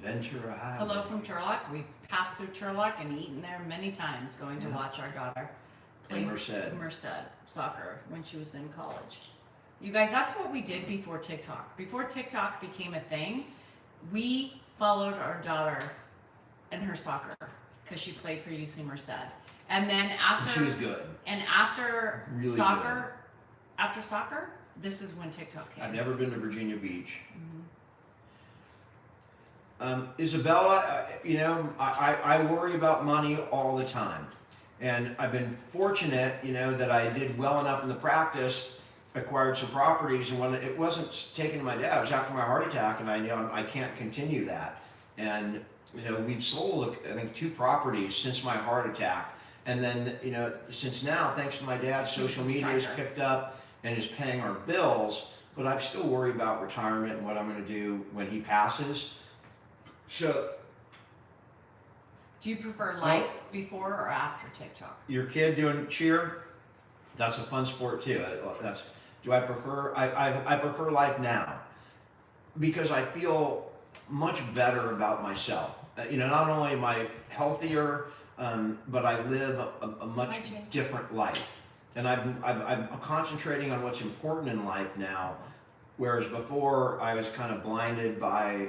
Ventura High. Hello from Turlock. We've passed through Turlock and eaten there many times, going to watch our daughter play Merced soccer when she was in college. You guys, that's what we did before TikTok. Before TikTok became a thing, we followed our daughter in her soccer because she played for UC Merced. And then after she was good. And after really soccer, this is when TikTok came. I've never been to Virginia Beach. Mm-hmm. Isabella, I worry about money all the time. And I've been fortunate, that I did well enough in the practice, acquired some properties, and when it wasn't taken to my dad, it was after my heart attack, and I knew I can't continue that. And, we've sold, I think, 2 properties since my heart attack. And then, since now, thanks to my dad, social media has picked up and is paying our bills, but I still worry about retirement and what I'm going to do when he passes. So, do you prefer life before or after TikTok? Your kid doing cheer, that's a fun sport too. I prefer life now because I feel much better about myself. Not only am I healthier, but I live a much different life. And I'm concentrating on what's important in life now, whereas before I was kind of blinded by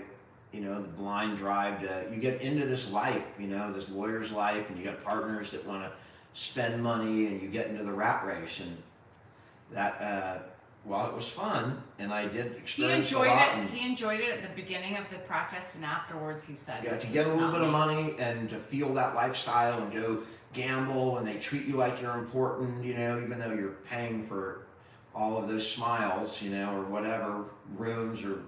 the blind drive to, you get into this life, this lawyer's life, and you got partners that want to spend money, and you get into the rat race, and that while it was fun and I did He experience a enjoyed lot, it. and He enjoyed it at the beginning of the practice, and afterwards he said, yeah, to "This get a is little not bit of me." money and to feel that lifestyle and go gamble, and they treat you like you're important, you know, even though you're paying for all of those smiles, you know, or whatever, rooms or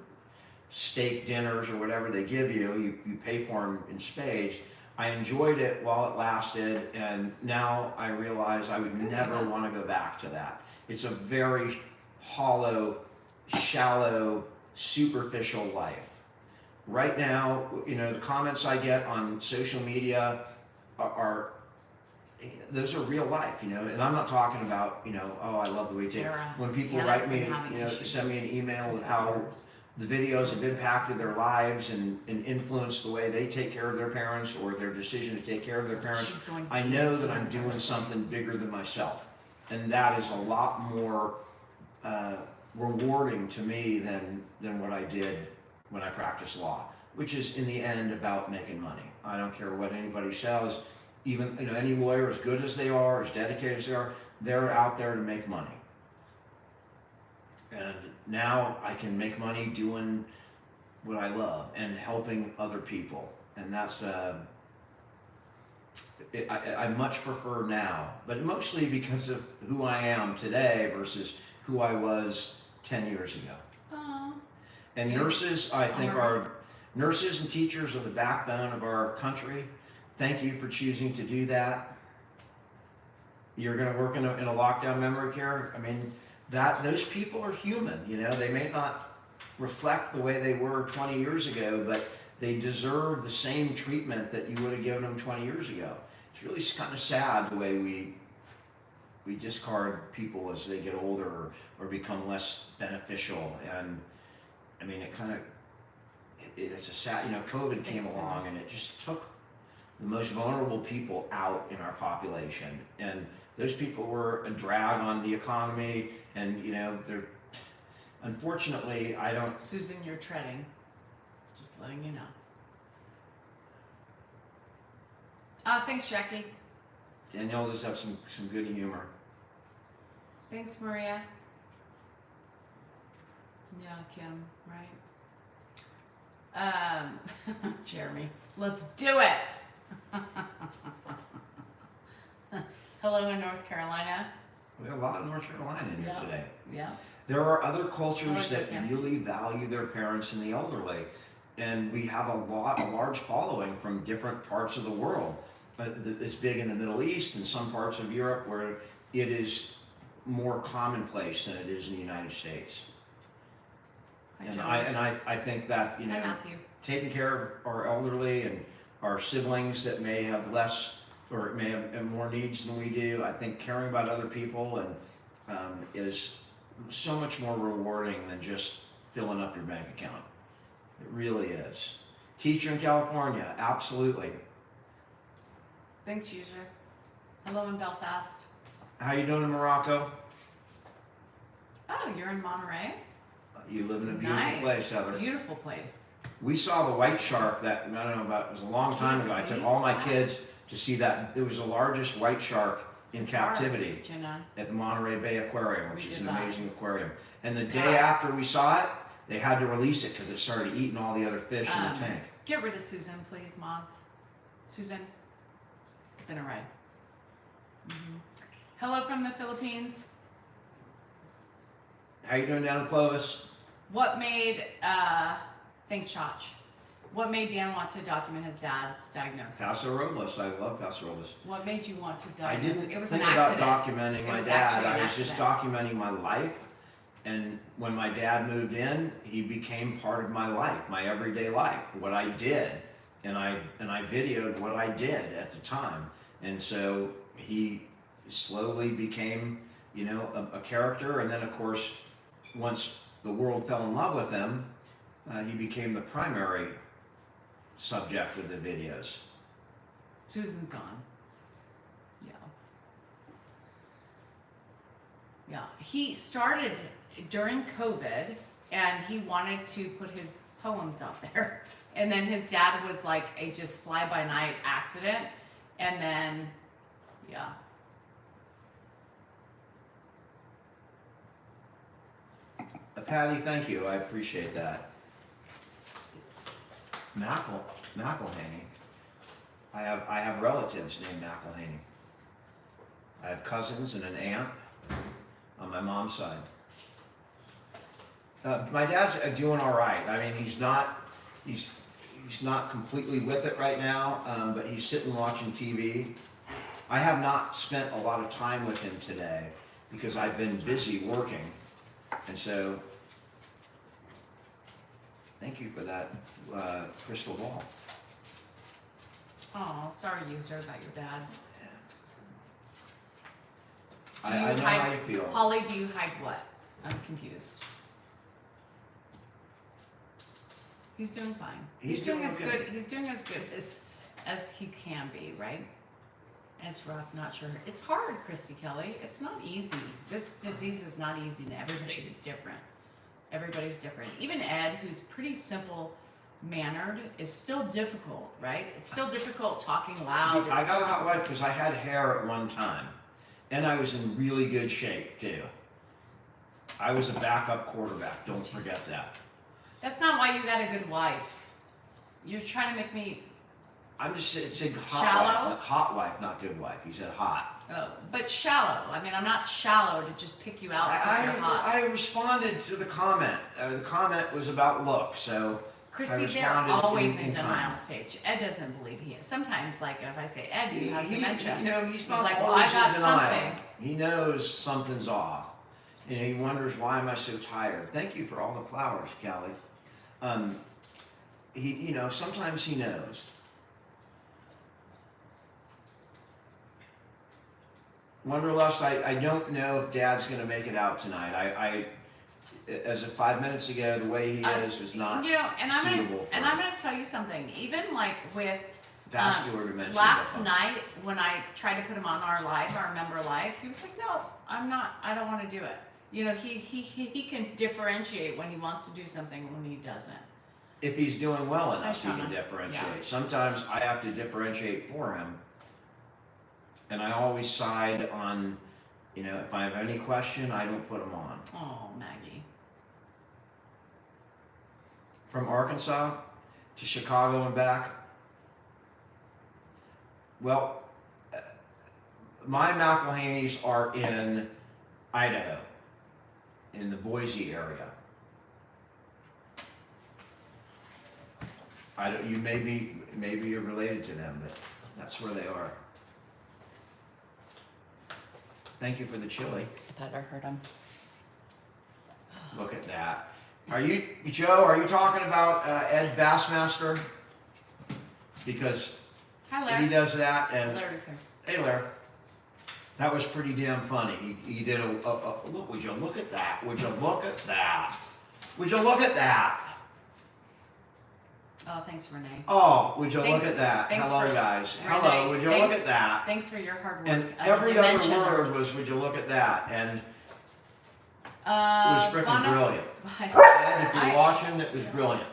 steak dinners or whatever they give you, you pay for them in spades. I enjoyed it while it lasted, and now I realize I would never want to go back to that. It's a very hollow, shallow, superficial life. Right now, you know, the comments I get on social media are those are real life, you know, and I'm not talking about, you know, oh, I love the way you take. Sarah, When people Hannah's write me, been having you know, issues send me an email with with how yours. the videos have impacted their lives and influenced the way they take care of their parents or their decision to take care of their parents, She's going to I be know 18 that I'm on doing Thursday. something bigger than myself. And that is a lot more rewarding to me than what I did when I practiced law, which is in the end about making money. I don't care what anybody says. Even, you know, any lawyer, as good as they are, as dedicated as they are, they're out there to make money. And now I can make money doing what I love and helping other people. And that's, I much prefer now, but mostly because of who I am today versus who I was 10 years ago. Oh, And Yeah. nurses, I think, Alright. are nurses and teachers are the backbone of our country. Thank you for choosing to do that. You're going to work in a lockdown memory care. I mean, those people are human. You know, they may not reflect the way they were 20 years ago, but they deserve the same treatment that you would have given them 20 years ago. It's really kind of sad the way we discard people as they get older or become less beneficial. And I mean, it kind of it's a sad, you know, COVID came Thanks, along and it just took the most vulnerable people out in our population, and those people were a drag on the economy. And you know, they're unfortunately, I don't. Susan, you're treading. Just letting you know. Thanks, Jackie. Danielle does have some good humor. Thanks, Maria. Yeah, Kim, right? Jeremy, let's do it. Hello in North Carolina. We have a lot of North Carolina in here Yeah. today. Yeah. There are other cultures Oh, that okay. really value their parents and the elderly, and we have a large following from different parts of the world. It's big in the Middle East and some parts of Europe where it is more commonplace than it is in the United States. Hi, And Joey. I think that, you Hi, know, Matthew. taking care of our elderly and our siblings that may have less or may have more needs than we do, I think caring about other people and is so much more rewarding than just filling up your bank account. It really is. Teacher in California, absolutely. Thanks, user. Hello in Belfast. How you doing in Morocco? Oh, you're in Monterey? You live in a beautiful Nice. place, Heather. Beautiful place. We saw the white shark that, I don't know, about, it was a long time ago. I took all my kids to see that. It was the largest white shark in It's captivity hard, Jenna. at the Monterey Bay Aquarium, which We is did an that. amazing aquarium. And the God. day after we saw it, they had to release it because it started eating all the other fish in the tank. Get rid of Susan, please, mods. Susan, it's been a ride. Hello from the Philippines. How you doing down in Clovis? What made, thanks, Chach. What made Dan want to document his dad's diagnosis? Paso Robles. I love Paso Robles. What made you want to I diagnose didn't it? Was think an about accident. documenting It my was dad. actually an I was just accident. documenting my life. And when my dad moved in, he became part of my life, my everyday life, what I did. And I videoed what I did at the time. And so he slowly became, you know, a character. And then, of course, once the world fell in love with him, he became the primary subject of the videos. Susan's gone. Yeah. Yeah. He started during COVID and he wanted to put his poems out there. And then his dad was like a just fly by night accident. And then, yeah. Patty, thank you. I appreciate that. McElhaney. I have relatives named McElhaney. I have cousins and an aunt on my mom's side. My dad's doing all right. I mean, he's not completely with it right now, but he's sitting watching TV. I have not spent a lot of time with him today because I've been busy working, and so thank you for that crystal ball. Oh, sorry, user, about your dad. I know how you feel. Holly, do you hide what? I'm confused. He's doing fine. He's doing as good. He's doing as good as he can be, right? And it's rough. Not sure. It's hard, Christy Kelly. It's not easy. This disease is not easy, and everybody's different. Everybody's different. Even Ed, who's pretty simple mannered, is still difficult, right? It's still difficult talking loud. I got a hot wife because I had hair at one time, and I was in really good shape too. I was a backup quarterback. Don't forget that. That's not why you got a good wife. You're trying to make me. I'm just saying hot Shallow? wife, hot wife, not good wife. He said hot. Oh, but shallow. I mean, I'm not shallow to just pick you out because you're hot. I responded to the comment. The comment was about look, so Christy, they're always in denial stage. Ed doesn't believe he is. Sometimes, like if I say, Ed, you have dementia. You know, he's not like, always well, I got in denial. something. He knows something's off. You know, he wonders, why am I so tired? Thank you for all the flowers, Callie. You know, sometimes he knows. Wanderlust, I don't know if Dad's going to make it out tonight. As of 5 minutes ago, the way he is was not suitable. And I'm gonna tell you something. Even like with vascular dementia. Last night when I tried to put him on our member live, he was like, "No, I'm not. I don't want to do it." You know, he can differentiate when he wants to do something and when he doesn't. If he's doing well enough, he can differentiate. Yeah. Sometimes I have to differentiate for him. And I always side on, you know, if I have any question, I don't put him on. Oh, Maggie. From Arkansas to Chicago and back. Well, my McElhaney's are in Idaho, in the Boise area. You maybe you're related to them, but that's where they are. Thank you for the chili. I thought I heard him. Look at that. Are you, Joe, are you talking about Ed Bassmaster? Because he does that and... Larry's here. Hey, Larry. That was pretty damn funny. He did a look, would you look at that? Would you look at that? Would you look at that? Oh, thanks, Renee. Oh, would you look at that? Hello, guys. Renee, hello, would you look at that? Thanks for your hard work. And every other word was, would you look at that? And it was freaking brilliant. And if you're watching, it was brilliant.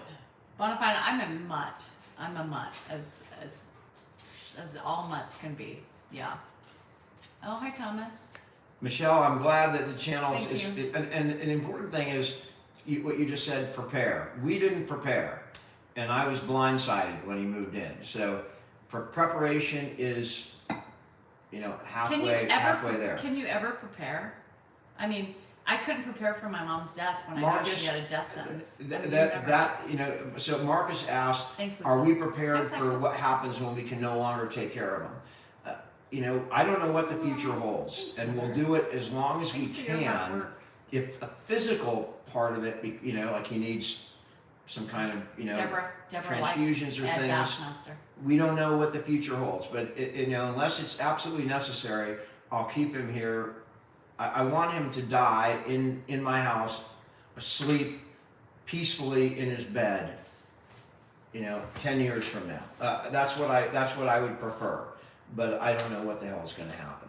Bonafide, I'm a mutt. I'm a mutt, as all mutts can be. Yeah. Oh, hi, Thomas. Michelle, I'm glad that the channel is, Thank you. and the important thing is what you just said, prepare. We didn't prepare. And I was blindsided when he moved in. So preparation is, you know, halfway there. Can you ever prepare? I mean, I couldn't prepare for my mom's death when I knew she had a death sentence. You know, so Marcus asked, are we prepared for what happens when we can no longer take care of them? You know, I don't know what the future holds, and we'll do it as long as we can. If a physical part of it, you know, like he needs some kind of, you know, Deborah transfusions or things. We don't know what the future holds, but you know, unless it's absolutely necessary, I'll keep him here. I want him to die in my house, asleep peacefully in his bed. You know, 10 years from now. That's what I would prefer, but I don't know what the hell is going to happen.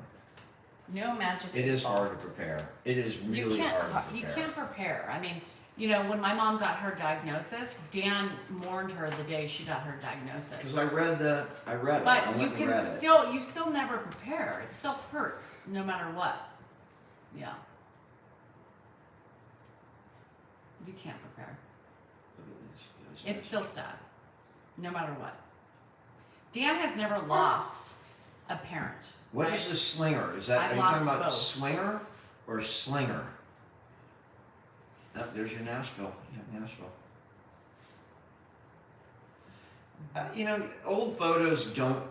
No magic. It is hard to prepare. It is really hard to prepare. You can't prepare. I mean, you know, when my mom got her diagnosis, Dan mourned her the day she got her diagnosis. Because I read it. But you still never prepare. It still hurts no matter what. Yeah. You can't prepare. Look at this. It's still sad, no matter what. Dan has never lost a parent. What right? is a slinger? Is that, I've are you talking lost about both. swinger or slinger? Oh, there's your Nashville. Yeah, Nashville. You know, old photos don't,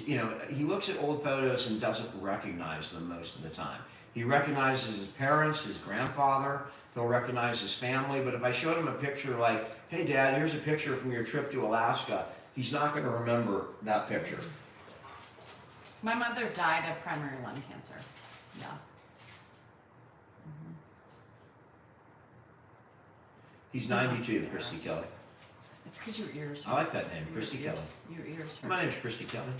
you know, he looks at old photos and doesn't recognize them most of the time. He recognizes his parents, his grandfather, he'll recognize his family, but if I showed him a picture like, hey Dad, here's a picture from your trip to Alaska, he's not going to remember that picture. My mother died of primary lung cancer. Yeah. He's Oh, 92, Sarah. Christy Kelly. It's because your ears I hurt. like that name, Your Christy ears- Kelly. Your ears hurt. My name's Christy Kelly.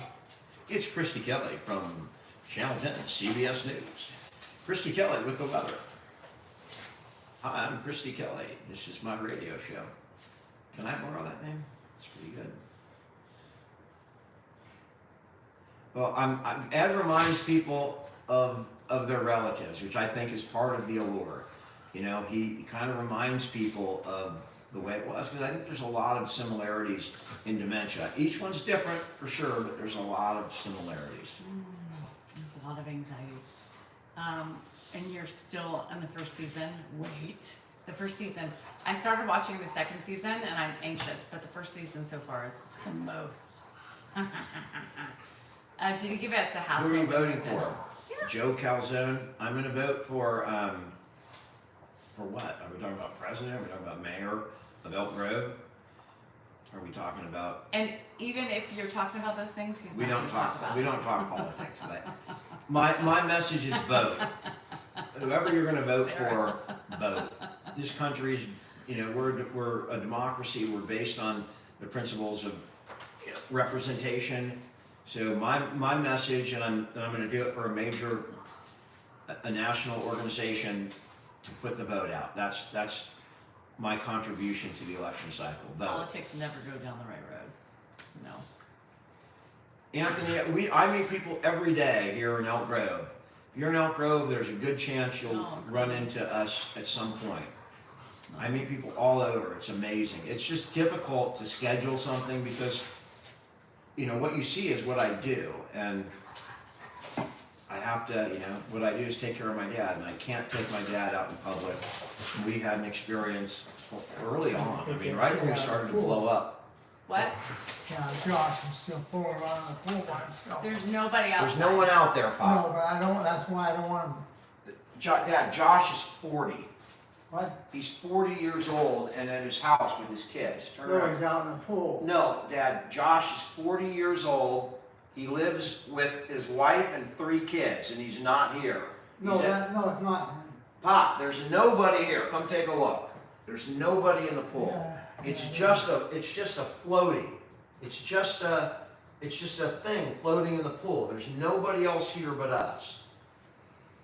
It's Christy Kelly from Channel 10, CBS News. Christy Kelly with the weather. Hi, I'm Christy Kelly. This is my radio show. Can I borrow that name? It's pretty good. Well, Ed reminds people of their relatives, which I think is part of the allure. You know, he kind of reminds people of the way it was, because I think there's a lot of similarities in dementia. Each one's different for sure, but there's a lot of similariries. There's a lot of anxiety. And you're still in the first season. Wait. The first season. I started watching the second season and I'm anxious, but the first season so far is the most. Did you give us a hassle? Who are you voting with for? Yeah. Joe Calzone. I'm going to vote for what? Are we talking about president? Are we talking about mayor of Elk Grove? Are we talking about? And even if you're talking about those things, he's We not don't going to talk about we it. don't talk politics, but my message is vote. Whoever you're going to vote Sarah. for, vote. This country's, you know, we're a democracy. We're based on the principles of representation. So my message, and I'm going to do it for a national organization, to put the vote out. That's my contribution to the election cycle. Vote. Politics never go down the right road. No. Anthony, I meet people every day here in Elk Grove. If you're in Elk Grove, there's a good chance you'll Oh, run cool. into us at some point. I meet people all over. It's amazing. It's just difficult to schedule something because, you know, what you see is what I do. And I have to, you know, what I do is take care of my dad, and I can't take my dad out in public. We had an experience early on. I mean, right when we started to blow up. What? Yeah, Josh is still fooling around in the pool by himself. There's nobody outside. There's no one out there, No, Pop. but I don't, that's why I don't want him, Dad, Josh is 40. what? He's 40 years old and at his house with his kids. Turn No, around. he's out in the pool. No, Dad, Josh is 40 years old. He lives with his wife and 3 kids, and he's not here. No, He's at- no, it's not. Pop, there's nobody here. Come take a look. There's nobody in the pool. Yeah, It's yeah. just a floaty. It's just a thing floating in the pool. There's nobody else here but us.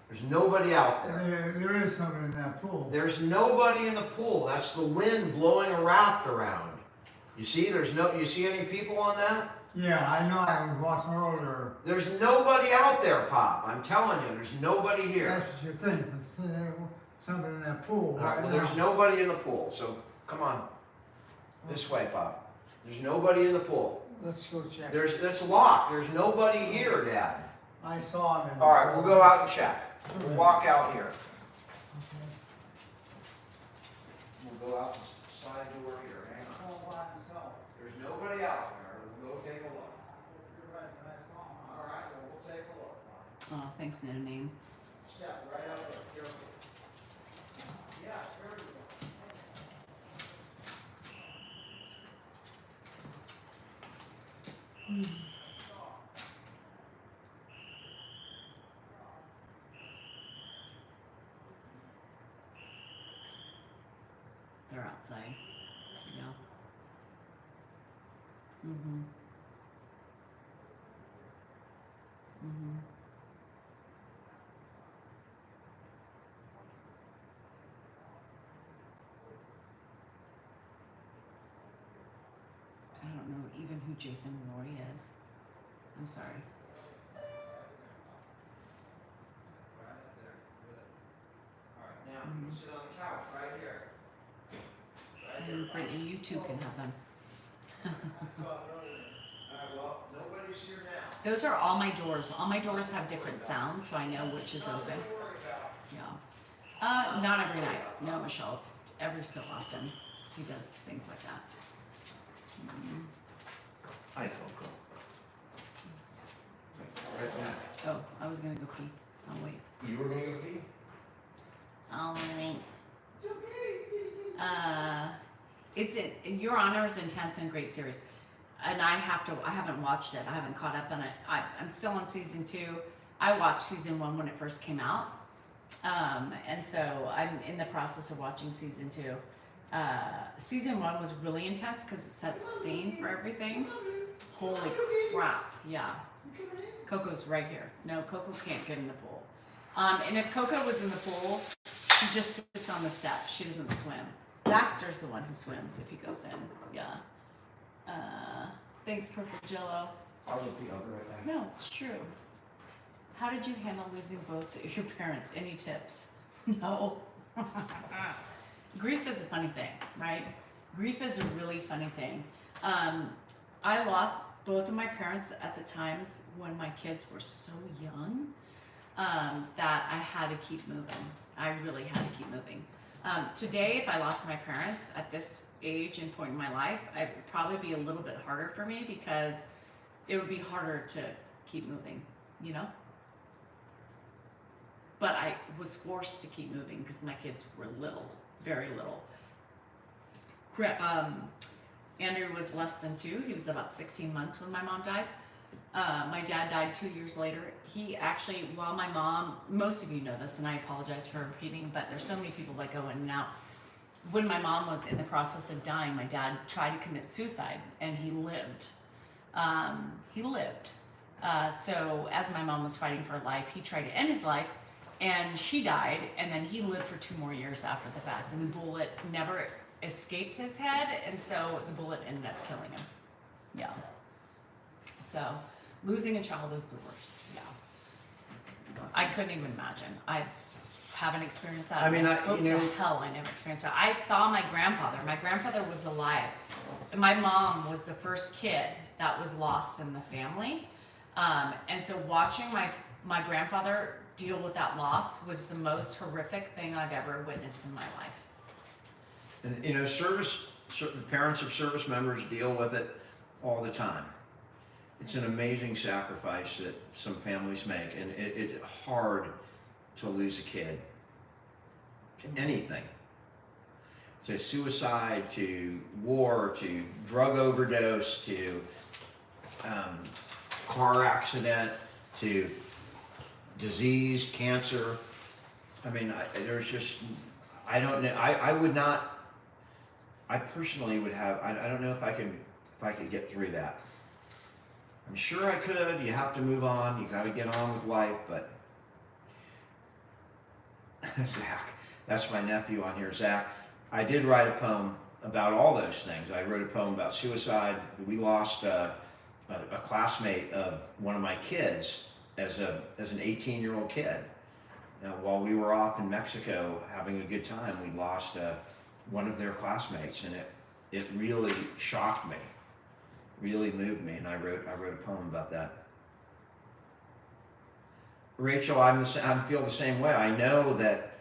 There's nobody out there. There is something in that pool. There's nobody in the pool. That's the wind blowing a raft around. You see, you see any people on that? Yeah, I know, I was watching earlier. There's nobody out there, Pop. I'm telling you, there's nobody here. That's what you think, but something in that pool All right, right well, now. there's nobody in the pool, so come on. This way, Pop. There's nobody in the pool. Let's go check. It's locked. There's nobody here, Dad. I saw him in the All right, pool. we'll go out and check. We'll walk out here. Okay. We'll go out the side door here. Hang on. All by himself. There's nobody out there. We'll go take a look. You're right, but I saw him. All right, well, we'll take a look. Oh, thanks, no name. Step right out there. Careful. Yeah, there we go. They're outside. Yeah. Mm-hmm. Mm-hmm. I don't know even who Jason Roy is. I'm sorry. Right up there. Good. All right, now you can sit on the couch right here. Right here. And Brittany, you too can have them. I saw it earlier. Alright, well, nobody's here now. Those are all my doors. All my doors have different sounds, so I know which is open. Yeah. Not every night. No, Michelle. It's every so often. He does things like that. Mm. Hi, Coco. Right back. Oh, I was gonna go pee. I'll wait. You were gonna go pee? I'll wait. It's okay. Your Honor is intense and a great series. And I haven't watched it. I haven't caught up on it. I'm still on season 2. I watched season 1 when it first came out. And so I'm in the process of watching season 2. Season 1 was really intense because it sets the scene for everything. Holy crap. Yeah. Coco's right here. No, Coco can't get in the pool. And if Coco was in the pool, she just sits on the steps. She doesn't swim. Baxter's the one who swims if he goes in. Yeah. Thanks, Purple Jello. I'll look the other right back. No, it's true. How did you handle losing both your parents? Any tips? No. Grief is a funny thing, right? Grief is a really funny thing. I lost both of my parents at the times when my kids were so young that I had to keep moving. I really had to keep moving. Today, if I lost my parents at this age and point in my life, it would probably be a little bit harder for me because it would be harder to keep moving, you know? But I was forced to keep moving because my kids were little, very little. Andrew was less than 2. He was about 16 months when my mom died. My dad died 2 years later. He actually, while my mom, most of you know this, and I apologize for repeating, but there's so many people that go in and out. When my mom was in the process of dying, my dad tried to commit suicide, and he lived. So as my mom was fighting for life, he tried to end his life, and she died, and then he lived for 2 more years after the fact. And the bullet never escaped his head, and so the bullet ended up killing him. Yeah. So losing a child is the worst. Yeah. I couldn't even imagine. I haven't experienced that. I mean, hope to hell I never experienced it. I saw my grandfather. My grandfather was alive. My mom was the first kid that was lost in the family. And so watching my grandfather deal with that loss was the most horrific thing I've ever witnessed in my life. And you know, parents of service members deal with it all the time. It's an amazing sacrifice that some families make, and it's hard to lose a kid to anything, to suicide, to war, to drug overdose, to car accident, to disease, cancer. I mean, I don't know. I would not. I personally would have. I don't know if I could get through that. I'm sure I could. You have to move on. You got to get on with life. But Zach, that's my nephew on here. Zach, I did write a poem about all those things. I wrote a poem about suicide. We lost a classmate of one of my kids as an 18-year-old kid. While we were off in Mexico having a good time, we lost one of their classmates, and it really shocked me, really moved me, and I wrote a poem about that. Rachel, I feel the same way. I know that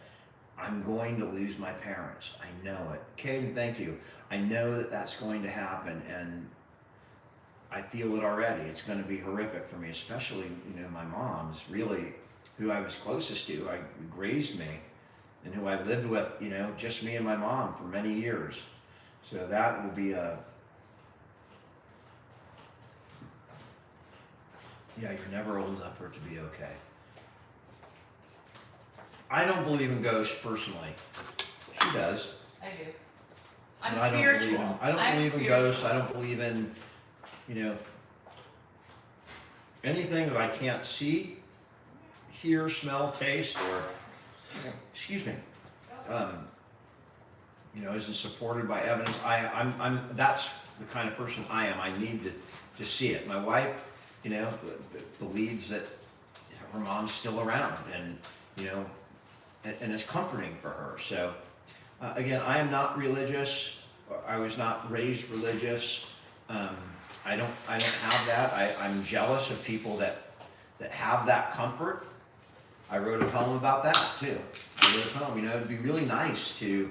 I'm going to lose my parents. I know it. Caden, thank you. I know that that's going to happen, and I feel it already. It's going to be horrific for me, especially, my mom is really who I was closest to, who raised me, and who I lived with, just me and my mom for many years. So that will be you're never old enough for it to be okay. I don't believe in ghosts personally. She does. I do. I'm And spiritual. I don't believe in ghosts. I don't believe in, anything that I can't see, hear, smell, taste, or, isn't supported by evidence. That's the kind of person I am. I need to see it. My wife, believes that her mom's still around, and, and it's comforting for her. So again, I am not religious. I was not raised religious. I don't have that. I'm jealous of people that have that comfort. I wrote a poem about that too. I wrote a poem. You know, it'd be really nice to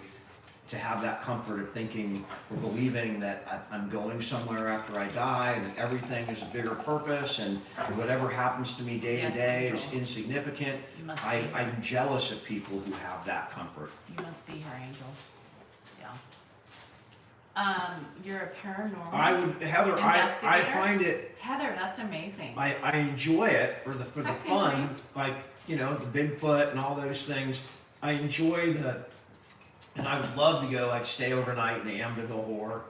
have that comfort of thinking or believing that I'm going somewhere after I die, and that everything is a bigger purpose, and whatever happens to me day to day is insignificant. I'm jealous of people who have that comfort. You must be her angel. Yeah. You're a paranormal Heather, investigator? I find it, Heather, that's amazing. I enjoy it for the Hi, fun, Sandra. like, you know, the Bigfoot and all those things. I enjoy and I would love to go, like, stay overnight in the Amityville Horror.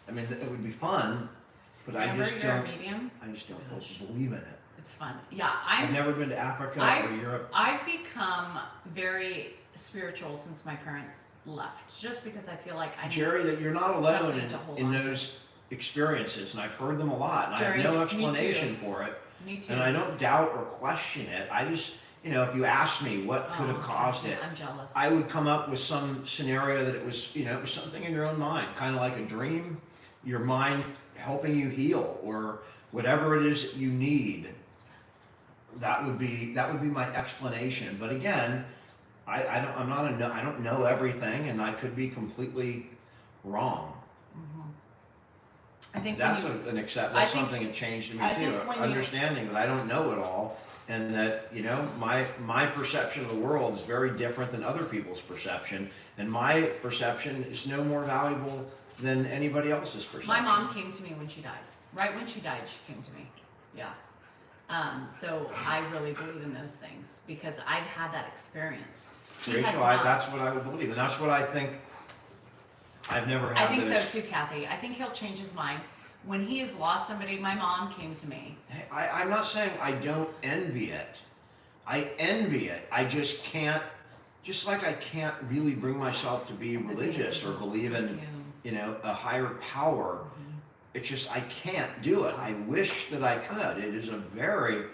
I mean, it would be fun, but I Remember, just you're a don't medium? believe in it. It's fun. Yeah, I've never been to Africa or Europe. I've become very spiritual since my parents left, just because I feel like I Jerry, need that you're not alone something to hold in on to. those experiences, and I've heard them a lot, and Jerry, I have no me explanation too. for it. Me too. And I don't doubt or question it. I just, you know, if you ask me what could have caused it, I'm jealous. I would come up with some scenario that it was, you know, it was something in your own mind, kind of like a dream, your mind helping you heal, or whatever it is that you need. That would be my explanation. But again, I don't know everything, and I could be completely wrong. I think That's think- something that changed in me I too. think when you- Understanding that I don't know it all, and that, you know, my perception of the world is very different than other people's perception, and my perception is no more valuable than anybody else's perception. My mom came to me when she died. Right when she died, she came to me. Yeah. So I really believe in those things because I've had that experience. He has Rachel, not. that's what I would believe, and that's what I think. I've never had I think those. so too, Kathy. I think he'll change his mind. When he has lost somebody, my mom came to me. Hey, I'm not saying I don't envy it. I envy it. I just can't, just like I can't really bring myself to be religious or believe in, you know, a higher power. It's just, I can't do it. I wish that I could. It is a very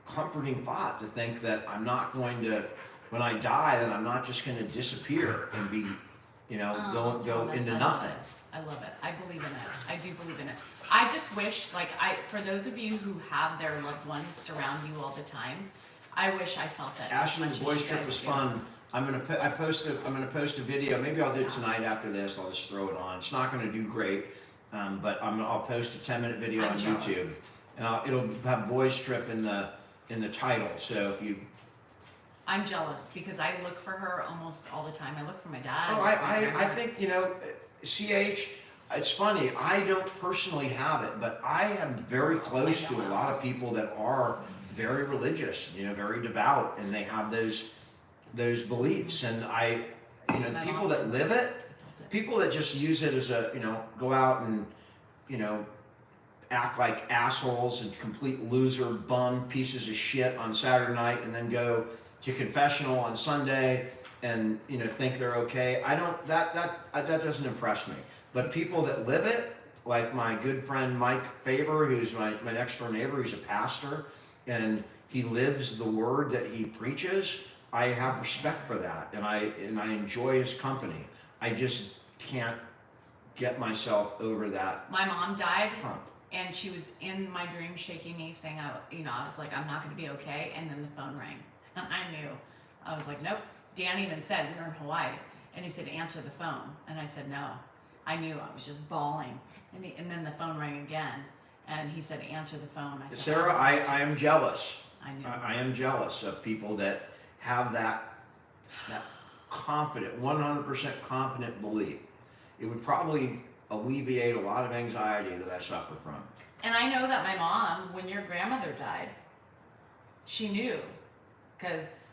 comforting thought to think that I'm not going to, when I die, that I'm not just going to disappear and be, you know, go Thomas, into I love nothing. it. I love it. I believe in it. I do believe in it. I just wish, like, for those of you who have their loved ones surround you all the time, I wish I felt that. Ashley, as the much as boys you trip guys was do. fun. I'm gonna post a video. Maybe I'll do it tonight after this. I'll just throw it on. It's not gonna do great, but I'll post a 10-minute video I'm on jealous. YouTube, and it'll have boys trip in the title. So if you, I'm jealous because I look for her almost all the time. I look for my dad. oh, look for my I grandparents. think, you know, CH. It's funny. I don't personally have it, but I am very close to a lot of people that are very religious. You know, very devout, and they have those beliefs. And you know, the people that live it. People that just use it as a, you know, go out and, you know, act like assholes and complete loser, bum pieces of shit on Saturday night, and then go to confessional on Sunday and, you know, think they're okay. That doesn't impress me. But people that live it, like my good friend Mike Faber, who's my next door neighbor, he's a pastor, and he lives the word that he preaches. I have respect for that, and I enjoy his company. I just can't get myself over that My mom died, hump. and she was in my dream shaking me, saying, I was like, I'm not going to be okay. And then the phone rang, and I knew. I was like, nope. Dan even said, we were in Hawaii, and he said, answer the phone. And I said, no. I knew. I was just bawling. And then the phone rang again, and he said, answer the phone. I said, Sarah, I am jealous. I knew. I am jealous of people that have that confident, 100% confident belief. It would probably alleviate a lot of anxiety that I suffer from. And I know that my mom, when your grandmother died, she knew, because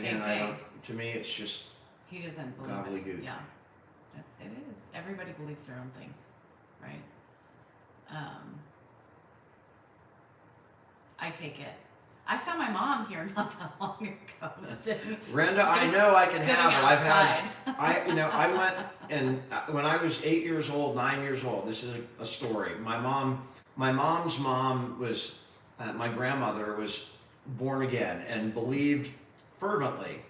Same thing. To me, it's just he doesn't believe gobbledygook. it. Yeah, it is. Everybody believes their own things, right? I take it. I saw my mom here not that long ago. Brenda, I know I can sitting have it. outside. I went, and when I was 8 years old, 9 years old, this is a story. My mom's mom was, my grandmother was born again and believed fervently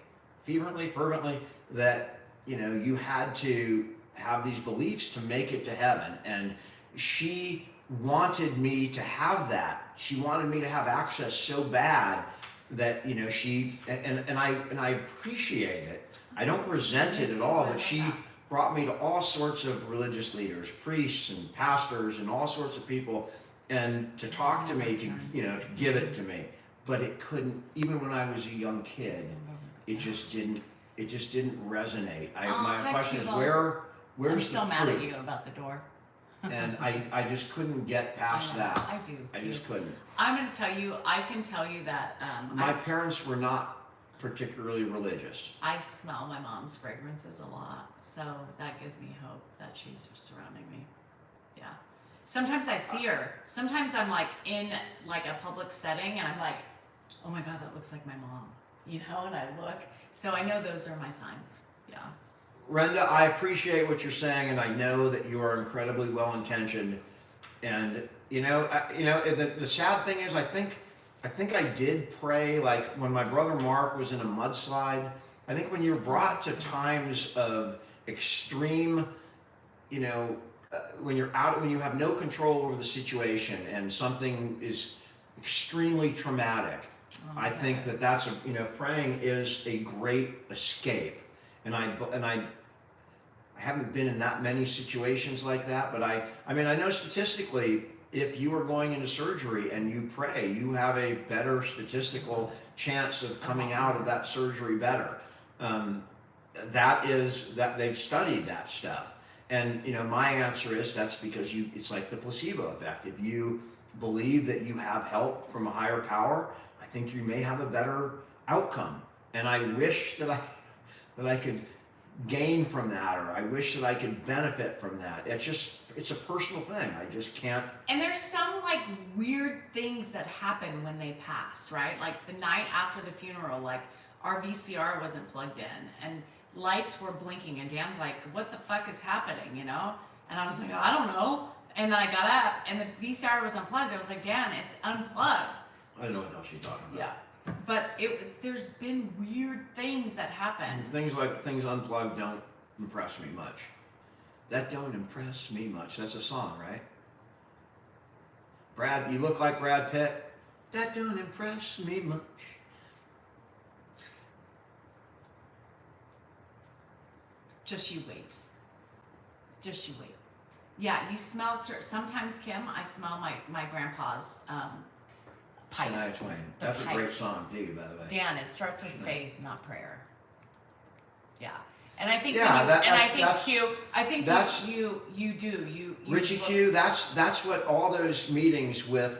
fervently, that, you know, you had to have these beliefs to make it to heaven. And she wanted me to have that. She wanted me to have access so bad that, you know, and I appreciate it. I don't resent it at all, but she brought me to all sorts of religious leaders, priests and pastors and all sorts of people, and to talk to me, to, you know, to give it to me. But it couldn't, even when I was a young kid, it just didn't resonate. My question is, where's I'm the still mad at proof? you about the door. And I just couldn't get past that. I do. I just couldn't. I'm going to tell you, I can tell you that My parents were not particularly religious. I smell my mom's fragrances a lot, so that gives me hope that she's surrounding me. Yeah. Sometimes I see her. Sometimes I'm like in like a public setting and I'm like, oh my God, that looks like my mom, you know, and I look. So I know those are my signs. Yeah. Renda, I appreciate what you're saying, and I know that you are incredibly well-intentioned. And the sad thing is, I think I did pray, like when my brother Mark was in a mudslide. I think when you're brought to times of extreme, you know, when you have no control over the situation and something is extremely traumatic, I think that's praying is a great escape. And I haven't been in that many situations like that, but I mean, I know statistically, if you are going into surgery and you pray, you have a better statistical chance of coming out of that surgery better. That they've studied that stuff. And, you know, my answer is that's because it's like the placebo effect. If you believe that you have help from a higher power, I think you may have a better outcome. And I wish that I could gain from that, or I wish that I could benefit from that. It's a personal thing. I just can't. And there's some like weird things that happen when they pass, right? Like the night after the funeral, like our VCR wasn't plugged in and lights were blinking and Dan's like, what the fuck is happening, you know? And I was like, I don't know. And then I got up and the VCR was unplugged. I was like, Dan, it's unplugged. I don't know what the hell she's talking about. Yeah. But there's been weird things that happen. Things unplugged don't impress me much. That don't impress me much. That's a song, right? Brad, you look like Brad Pitt. That don't impress me much. Just you wait. Just you wait. Yeah, you smell, sometimes, Kim, I smell my grandpa's pipe. Shania Twain. That's a great song too, by the way. Dan, it starts with faith, not prayer. Yeah. And I think you do. Richie Q, that's what all those meetings with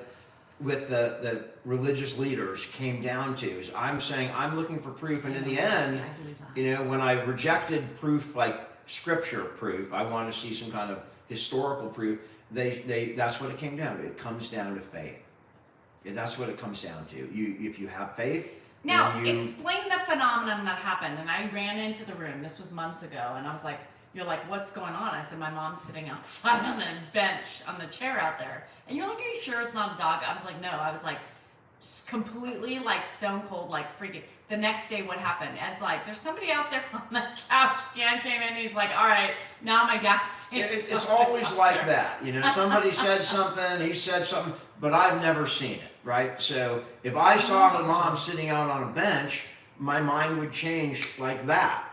the religious leaders came down to. Is I'm saying I'm looking for proof, and in the end, you know, when I rejected proof like scripture proof, I want to see some kind of historical proof. That's what it came down to. It comes down to faith. Yeah, that's what it comes down to. If you have faith. Now, explain the phenomenon that happened. And I ran into the room. This was months ago, and I was like, "You're like, what's going on?" I said, "My mom's sitting outside on the bench, on the chair out there." And you're like, "Are you sure it's not a dog?" I was like, "No." I was like, completely like stone cold, like freaking. The next day, what happened? Ed's like, "There's somebody out there on the couch." Jan came in, and he's like, "All right, now my dad's saying it's always like that. You know, somebody said something, he said something, but I've never seen it, right? So if I saw her mom sitting out on a bench, my mind would change like that.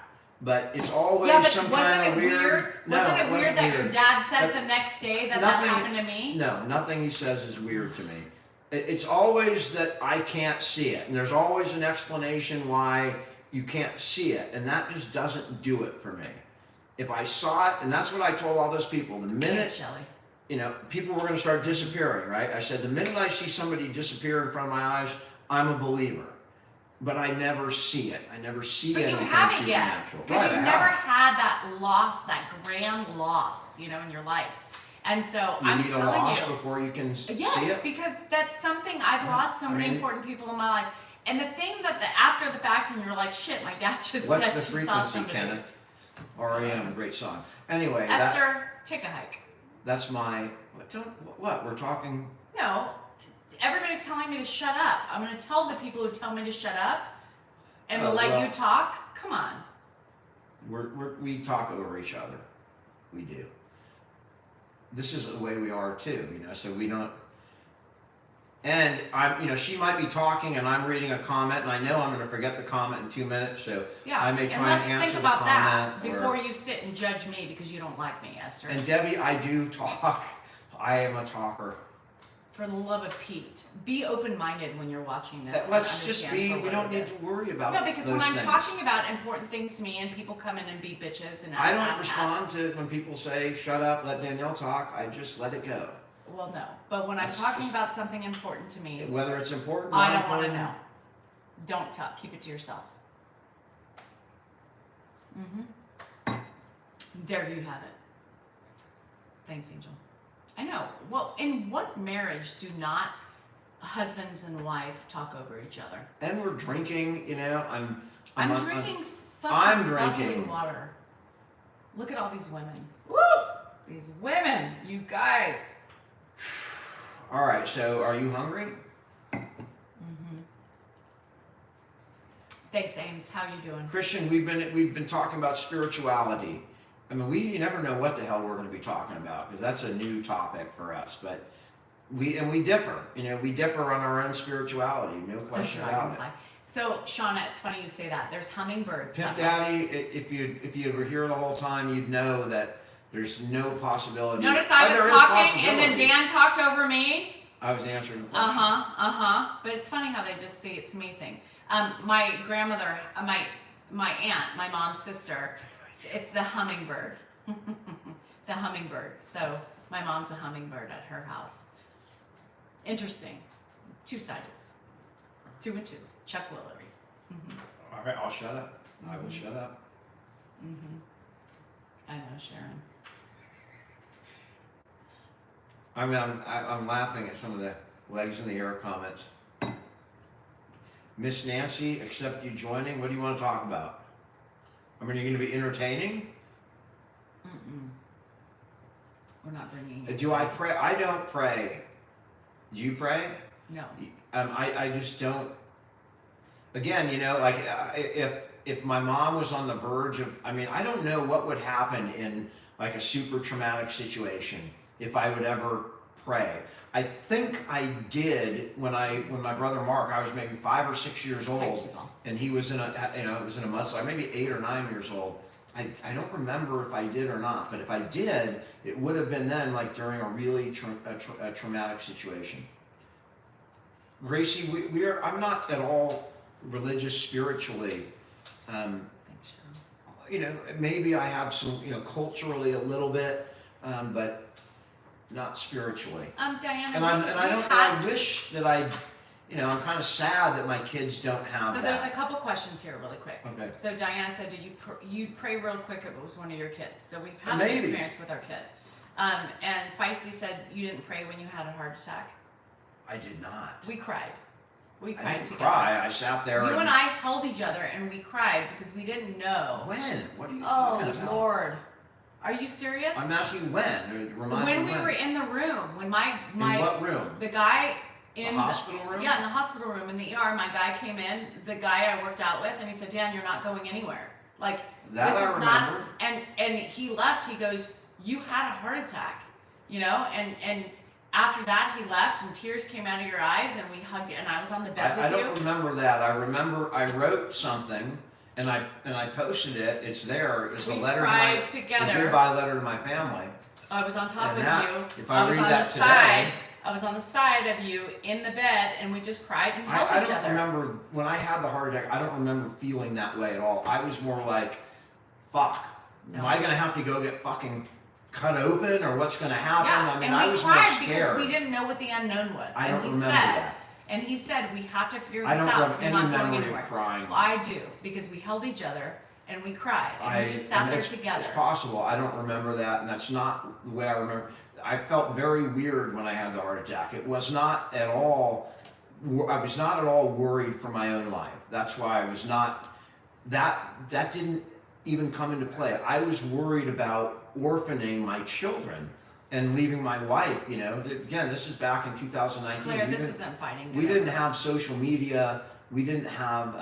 But it's always some kind of weird. Wasn't it weird that your dad said the next day that happened to me? No, nothing he says is weird to me. It's always that I can't see it, and there's always an explanation why you can't see it, and that just doesn't do it for me. If I saw it, and that's what I told all those people, the minute, you know, people were going to start disappearing, right? I said, the minute I see somebody disappear in front of my eyes, I'm a believer. But I never see it. I never see anything supernatural. Because you've never had that loss, that grand loss, you know, in your life. And so I'm telling you. You need a loss before you can see it? Yes, because that's something, I've lost so many important people in my life. And the thing that after the fact, and you're like, shit, my dad just What's said the she saw frequency, somebody. Kenneth? R.E.M., great song. Anyway. Esther, take a hike. That's my, what, we're talking? No, everybody's telling me to shut up. I'm going to tell the people who tell me to shut up. and Oh, let well. you talk? Come on. We talk over each other. We do. This is the way we are too, so we don't. And she might be talking and I'm reading a comment and I know I'm going to forget the comment in 2 minutes, so Yeah, I may and try let's and answer think the about that comment. before you sit and judge me because you don't like me, Esther. And Debbie, I do talk. I am a talker. For the love of Pete, be open-minded when you're watching this. Let's just be. We don't need to worry about. No, because when those I'm things. talking about important things to me and people come in and be bitches and I don't ass respond to when people say "shut up, let Danielle talk." I just let it go. Well, no, but when I'm That's talking just- about something important to me, Whether it's important, I not don't want to important, know. Don't talk. Keep it to yourself. There you have it. Thanks, Angel. I know. Well, in what marriage do not husbands and wife talk over each other? And we're drinking. I'm drinking I'm fucking bubbly drinking. water. Look at all these women. Woo! These women, you guys. All right. So, are you hungry? Thanks, Ames. How you doing? Christian, we've been talking about spirituality. I mean, you never know what the hell we're going to be talking about because that's a new topic for us. But we differ. We differ on our own spirituality. No question about it. So, Shauna, it's funny you say that. There's hummingbirds. Pimp Daddy, if you were here the whole time, you'd know that there's no possibility. Notice I was there is talking and then possibility. Dan talked over me. I was answering the question. But it's funny how they just see it's me thing. My grandmother, my aunt, my mom's sister, it's the hummingbird. The hummingbird. So my mom's a hummingbird at her house. Interesting. Two-sided. 2 and 2. Chuck Willery. All right, I'll shut up. I will shut up. I know, Sharon. I mean, I'm laughing at some of the legs in the air comments. Miss Nancy, accept you joining. What do you want to talk about? I mean, are you going to be entertaining? We're not bringing you. Do I pray? I don't pray. Do you pray? No. I just don't. Again, like if my mom was on the verge of, I mean, I don't know what would happen in like a super traumatic situation if I would ever pray. I think I did when my brother Mark, I was maybe 5 or 6 years old, and he was in it was in a mudslide, maybe 8 or 9 years old. I don't remember if I did or not, but if I did, it would have been then, like during a really traumatic situation. Gracie, I'm not at all religious spiritually. Thanks, Sharon. Maybe I have some, culturally a little bit, but not spiritually. Diana, And I wish that I'm kind of sad that my kids don't have So that. there's a couple questions here really quick. Okay. So Diana said, did you pray real quick if it was one of your kids? So we've had an Maybe. experience with our kid. And Feisty said you didn't pray when you had a heart attack. I did not. We cried. We I cried didn't together. cry. I sat there. You and I held each other and we cried because we didn't know. When? What are you talking about? Oh Lord. Are you serious? I'm asking you when. Remind me when we were in the room, when my in what room? the guy in the hospital room? Yeah, in the hospital room in the ER, my guy came in, the guy I worked out with, and he said, Dan, you're not going anywhere. Like That this I is remember. not and he left, he goes, you had a heart attack, and after that he left and tears came out of your eyes and we hugged and I was on the bed I with don't remember that. I remember I wrote something and I posted it. It's there. It's a We letter cried to together. a goodbye letter to my family. I was on top And of that, you. if I was read on that the today, side. I was on the side of you in the bed and we just cried and held I each don't other. remember when I had the heart attack. I don't remember feeling that way at all. I was more like, "Fuck, No. am I gonna have to go get fucking cut open, or what's gonna happen?" Yeah, I mean, and I we was more cried because scared. we didn't know what the unknown was. I and don't he remember said, that. And he said, we have to figure I this don't out. have You're any not going memory anywhere. of crying. Well, I do, because we held each other and we cried and we just sat there together. It's possible. I don't remember that, and that's not the way I remember. I felt very weird when I had the heart attack. It was not at all. I was not at all worried for my own life. That's why I was not. That didn't even come into play. I was worried about orphaning my children and leaving my wife. Again, this is back in 2019. Claire, this isn't fighting. We didn't have social media. We didn't have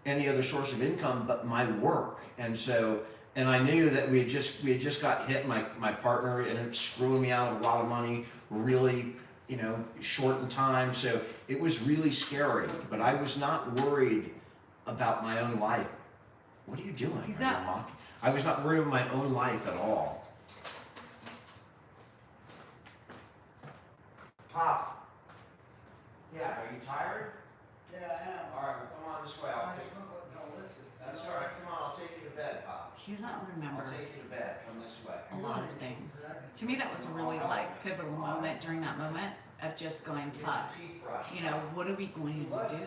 any other source of income but my work. And so, and I knew that we had just got hit, my partner ended up screwing me out of a lot of money, really, you know, short in time. So it was really scary, but I was not worried about my own life. What are you doing? He's Are you not. mocking? I was not worried about my own life at all. Pop. Yeah, are you tired? Yeah, I am. All right, well, come on this way. I just look like no listen. That's all right. Come on, I'll take you to bed, Pop. He's not I'll remember take you to bed. Come this way. a lot of things. To me, that was a really like pivotal moment during that moment of just going, fuck. You know, what are we going to do?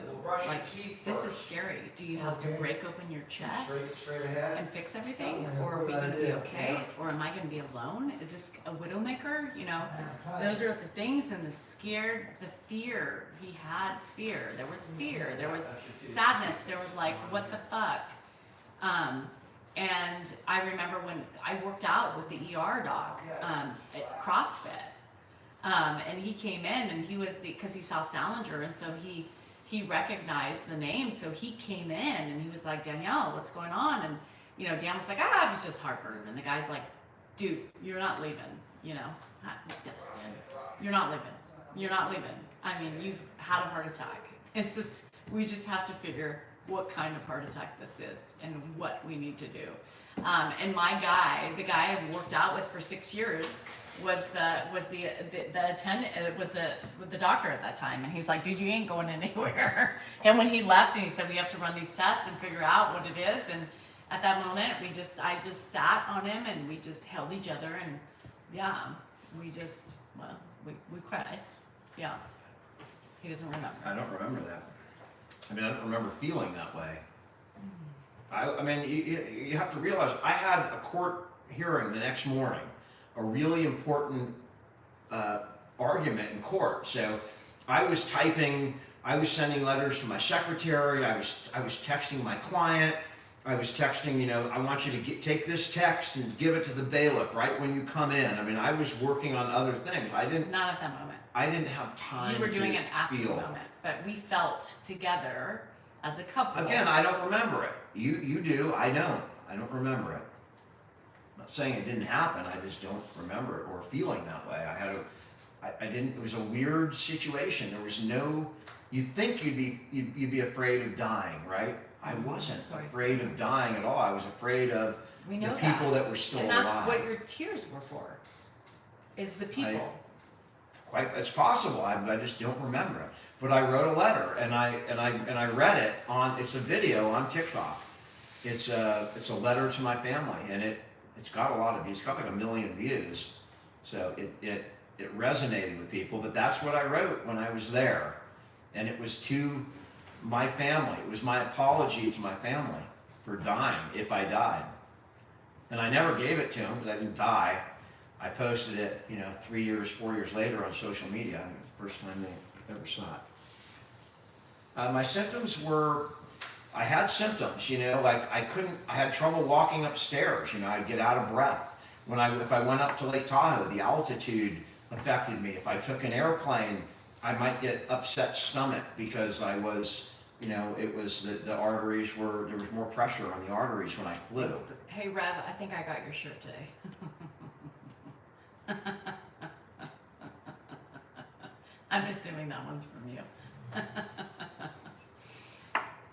Like, this is scary. Do you have to break open your chest Straight ahead. and fix everything? Or are we going to be okay? Or am I going to be alone? Is this a widowmaker? You know, those are the things, and the fear. He had fear. There was fear. There was sadness. There was like, what the fuck? And I remember when I worked out with the ER doc at CrossFit. And he came in, and he was because he saw Salinger, and so he recognized the name. So he came in, and he was like, Danielle, what's going on? And you know, Dan was like, it was just heartburn. And the guy's like, dude, you're not leaving. You know, Dustin, you're not leaving. You're not leaving. I mean, you've had a heart attack. It's just, we just have to figure what kind of heart attack this is and what we need to do. And my guy, the guy I worked out with for 6 years, was the attendant, was the doctor at that time. And he's like, dude, you ain't going anywhere. And when he left, and he said, we have to run these tests and figure out what it is. And at that moment, I just sat on him, and we just held each other, and yeah, we cried. Yeah. He doesn't remember. I don't remember that. I mean, I don't remember feeling that way. I mean, you have to realize, I had a court hearing the next morning, a really important argument in court. So I was typing, I was sending letters to my secretary, I was texting my client, I was texting, you know, I want you to take this text and give it to the bailiff right when you come in. I mean, I was working on other things. Not at that moment. I didn't have time. You were doing to it after the feel. moment, but we felt together as a couple. Again, I don't remember it. You do. I don't. I don't remember it. I'm not saying it didn't happen. I just don't remember it or feeling that way. I didn't. It was a weird situation. There was no. You think you'd be afraid of dying, right? I wasn't afraid of dying at all. I was afraid of we know the people that were still alive. And that's what your tears were for. Is the people. It's possible. I just don't remember it. But I wrote a letter, and I read it on. It's a video on TikTok. It's a letter to my family, and it's got a lot of views. It's got like 1 million views. So it resonated with people. But that's what I wrote when I was there, and it was to my family. It was my apology to my family for dying if I died. And I never gave it to them because I didn't die. I posted it, 3 years, 4 years later on social media. I think it was the first time they ever saw it. My symptoms were, I had symptoms, like I had trouble walking upstairs, I'd get out of breath. If I went up to Lake Tahoe, the altitude affected me. If I took an airplane, I might get upset stomach because I was, it was the arteries there was more pressure on the arteries when I flew. Hey Rev, I think I got your shirt today. I'm assuming that one's from you.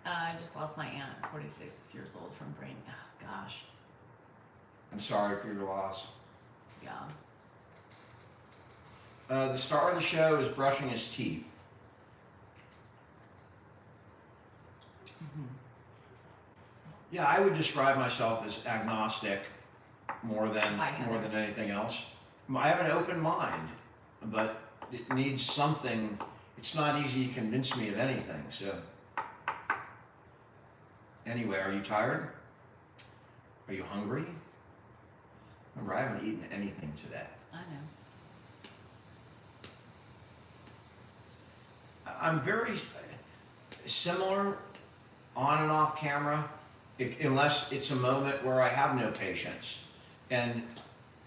I just lost my aunt, 46 years old, from brain. Oh, gosh. I'm sorry for your loss. Yeah. The star of the show is brushing his teeth. Mm-hmm. Yeah, I would describe myself as agnostic more than anything else. I have an open mind, but it needs something. It's not easy to convince me of anything. So, anyway, are you tired? Are you hungry? Remember, I haven't eaten anything today. I know. I'm very similar on and off camera, unless it's a moment where I have no patience. And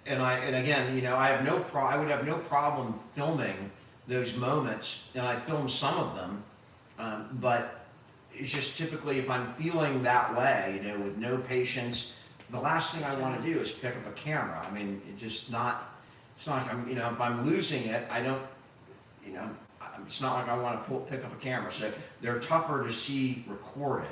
again, I would have no problem filming those moments, and I filmed some of them, but it's just typically if I'm feeling that way, you know, with no patience, the last thing I want to do is pick up a camera. I mean, it's not like I'm, you know, if I'm losing it, I don't, you know, it's not like I want to pick up a camera. So they're tougher to see recorded,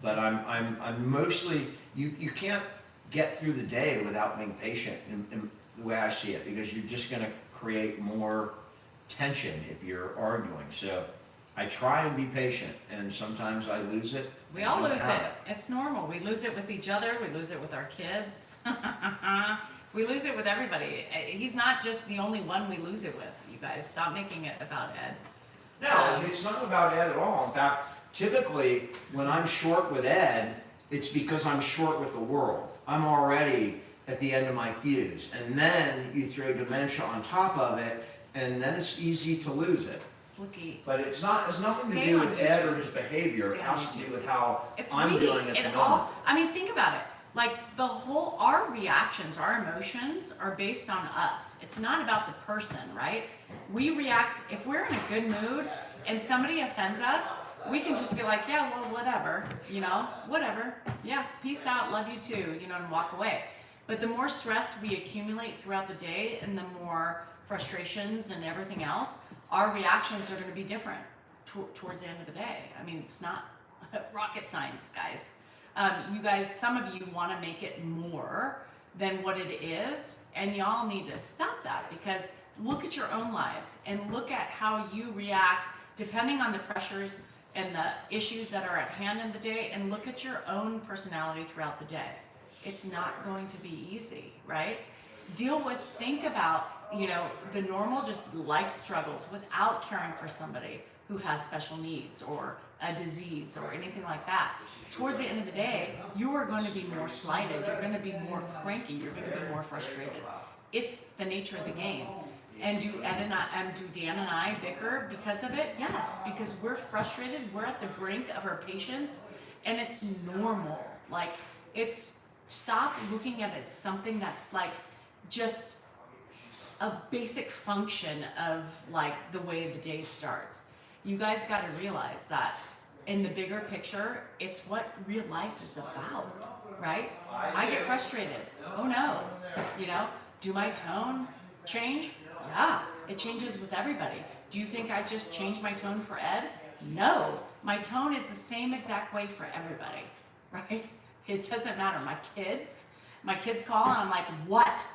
but I'm mostly, you can't get through the day without being patient in the way I see it, because you're just going to create more tension if you're arguing. So I try and be patient, and sometimes I lose it. We all lose it. It's normal. We lose it with each other. We lose it with our kids. We lose it with everybody. He's not just the only one we lose it with. You guys, stop making it about Ed. No, it's not about Ed at all. In fact, typically when I'm short with Ed, it's because I'm short with the world. I'm already at the end of my fuse, and then you throw dementia on top of it, and then it's easy to lose it. Slicky. But it's not, has nothing to Stay do on with Ed YouTube. or his behavior. Stay It on has to do YouTube. with how It's I'm really, doing at it the all, moment. I mean, think about it. Like our reactions, our emotions are based on us. It's not about the person, right? We react, if we're in a good mood and somebody offends us, we can just be like, yeah, well, whatever, you know, whatever. Yeah, peace out, love you too, you know, and walk away. But the more stress we accumulate throughout the day and the more frustrations and everything else, our reactions are going to be different towards the end of the day. I mean, it's not rocket science, guys. You guys, some of you want to make it more than what it is, and y'all need to stop that, because look at your own lives and look at how you react depending on the pressures and the issues that are at hand in the day, and look at your own personality throughout the day. It's not going to be easy, right? Think about, you know, the normal just life struggles without caring for somebody who has special needs or a disease or anything like that. Towards the end of the day, you are going to be more slighted, you're going to be more cranky, you're going to be more frustrated. It's the nature of the game. And do Dan and I bicker because of it? Yes, because we're frustrated, we're at the brink of our patience, and it's normal. Like, stop looking at it as something that's like just a basic function of like the way the day starts. You guys got to realize that in the bigger picture, it's what real life is about, right? I get frustrated. Oh no, you know, do my tone change? Yeah, it changes with everybody. Do you think I just changed my tone for Ed? No, my tone is the same exact way for everybody, right? It doesn't matter. My kids call and I'm like, what?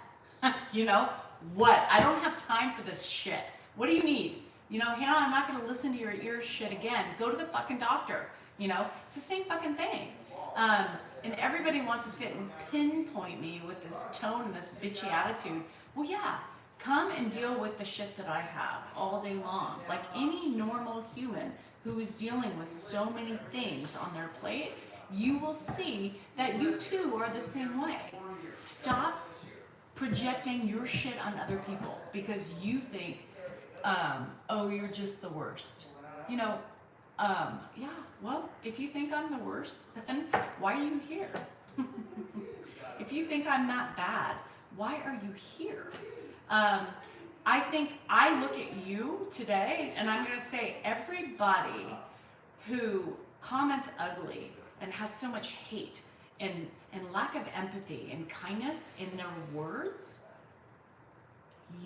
You know, what? I don't have time for this shit. What do you need? You know, Hannah, I'm not going to listen to your ear shit again. Go to the fucking doctor. You know, it's the same fucking thing. And everybody wants to sit and pinpoint me with this tone and this bitchy attitude. Well, yeah, come and deal with the shit that I have all day long. Like any normal human who is dealing with so many things on their plate, you will see that you too are the same way. Stop projecting your shit on other people because you think, oh, you're just the worst. You know, yeah, well, if you think I'm the worst, then why are you here? If you think I'm that bad, why are you here? I think I look at you today and I'm going to say everybody who comments ugly and has so much hate and lack of empathy and kindness in their words,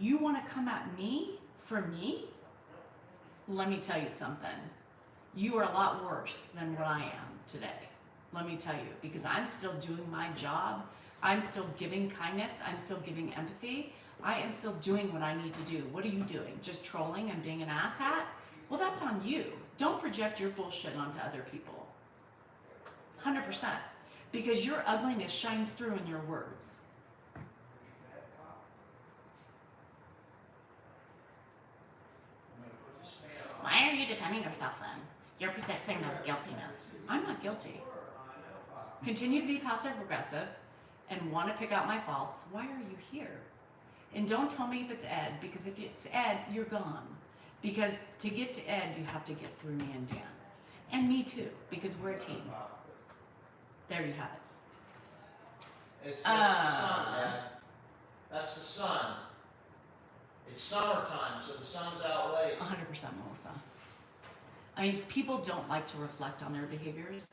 you want to come at me for me? Let me tell you something. You are a lot worse than what I am today. Let me tell you, because I'm still doing my job. I'm still giving kindness. I'm still giving empathy. I am still doing what I need to do. What are you doing? Just trolling and being an asshat? Well, that's on you. Don't project your bullshit onto other people. 100%. Because your ugliness shines through in your words. Why are you defending yourself then? You're protecting of guiltiness. I'm not guilty. Continue to be passive aggressive and want to pick out my faults. Why are you here? And don't tell me if it's Ed, because if it's Ed, you're gone. Because to get to Ed, you have to get through me and Dan. And me too, because we're a team. There you have it. It's the sun, Dad. That's the sun. It's summertime, so the sun's out late. 100% Melissa. I mean, people don't like to reflect on their behaviors,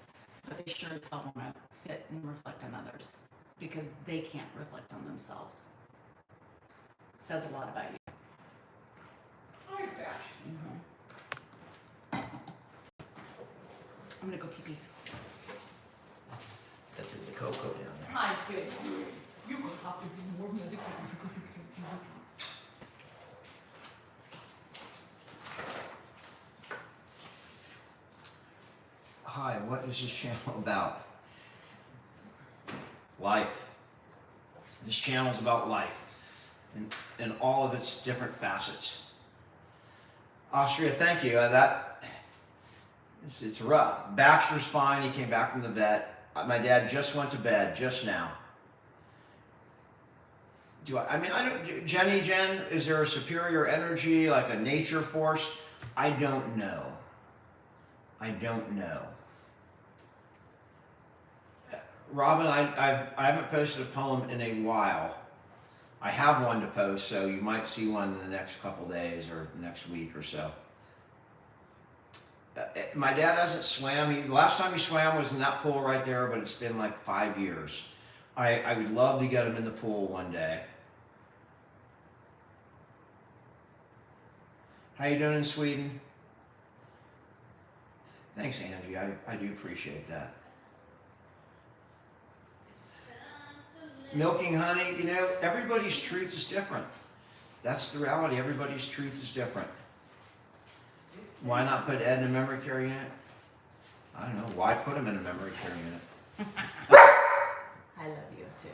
but they sure as hell want to sit and reflect on others because they can't reflect on themselves. Says a lot about you. I bet. I'm gonna go pee pee. That is the cocoa down there. Hi, good. You go talk to me more medical. Hi, what is this channel about? Life. This channel is about life and all of its different facets. Austria, thank you. It's rough. Baxter's fine. He came back from the vet. My dad just went to bed just now. Jen, is there a superior energy, like a nature force? I don't know. Robin, I haven't posted a poem in a while. I have one to post, so you might see one in the next couple days or next week or so. My dad hasn't swam. The last time he swam was in that pool right there, but it's been like 5 years. I would love to get him in the pool one day. How you doing in Sweden? Thanks, Angie. I do appreciate that. Milking honey, everybody's truth is different. That's the reality. Everybody's truth is different. Why not put Ed in a memory care unit? I don't know. Why put him in a memory care unit? I love you too.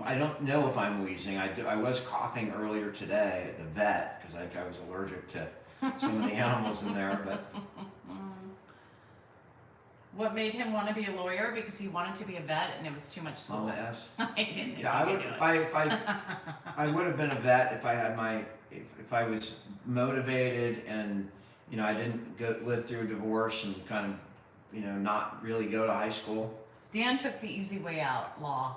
I don't know if I'm wheezing. I was coughing earlier today at the vet because I was allergic to some of the animals in there. But what made him want to be a lawyer? Because he wanted to be a vet and it was too much school. yes. I didn't. Yeah, I would. I would have been a vet if I had if I was motivated and I didn't live through a divorce and kind of not really go to high school. Dan took the easy way out. Law.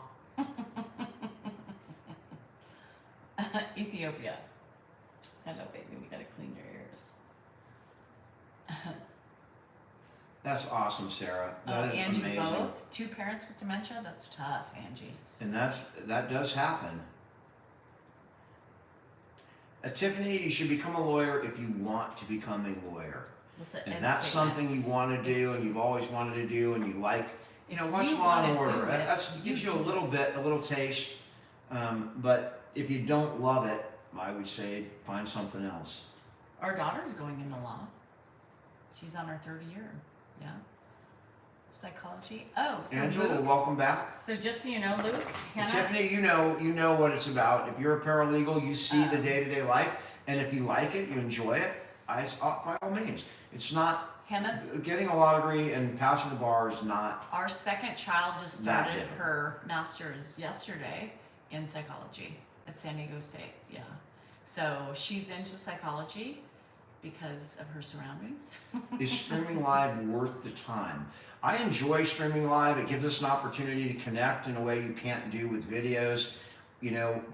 Ethiopia. Hello, baby. We gotta clean your ears. That's awesome, Sarah. That is Angie, amazing. both 2 parents with dementia. That's tough, Angie. And that does happen. Tiffany, you should become a lawyer if you want to become a lawyer. Listen, And that's something you want to do, and you've always wanted to do, and you like. Watch you Law and wanna do Order. it, That gives you a little taste. But if you don't love it, I would say find something else. Our daughter's going into law. She's on her 3rd year. Yeah. Psychology. Oh, so Angela, Luke. welcome back. So just so you know, Luke, Hannah. Tiffany, you know what it's about. If you're a paralegal, you see the day-to-day life, and if you like it, you enjoy it. By all means, it's not. Hannah's. Getting a law degree and passing the bar is not. Our 2nd child just That started different. her master's yesterday in psychology at San Diego State. Yeah. So she's into psychology because of her surroundings. Is streaming live worth the time? I enjoy streaming live. It gives us an opportunity to connect in a way you can't do with videos.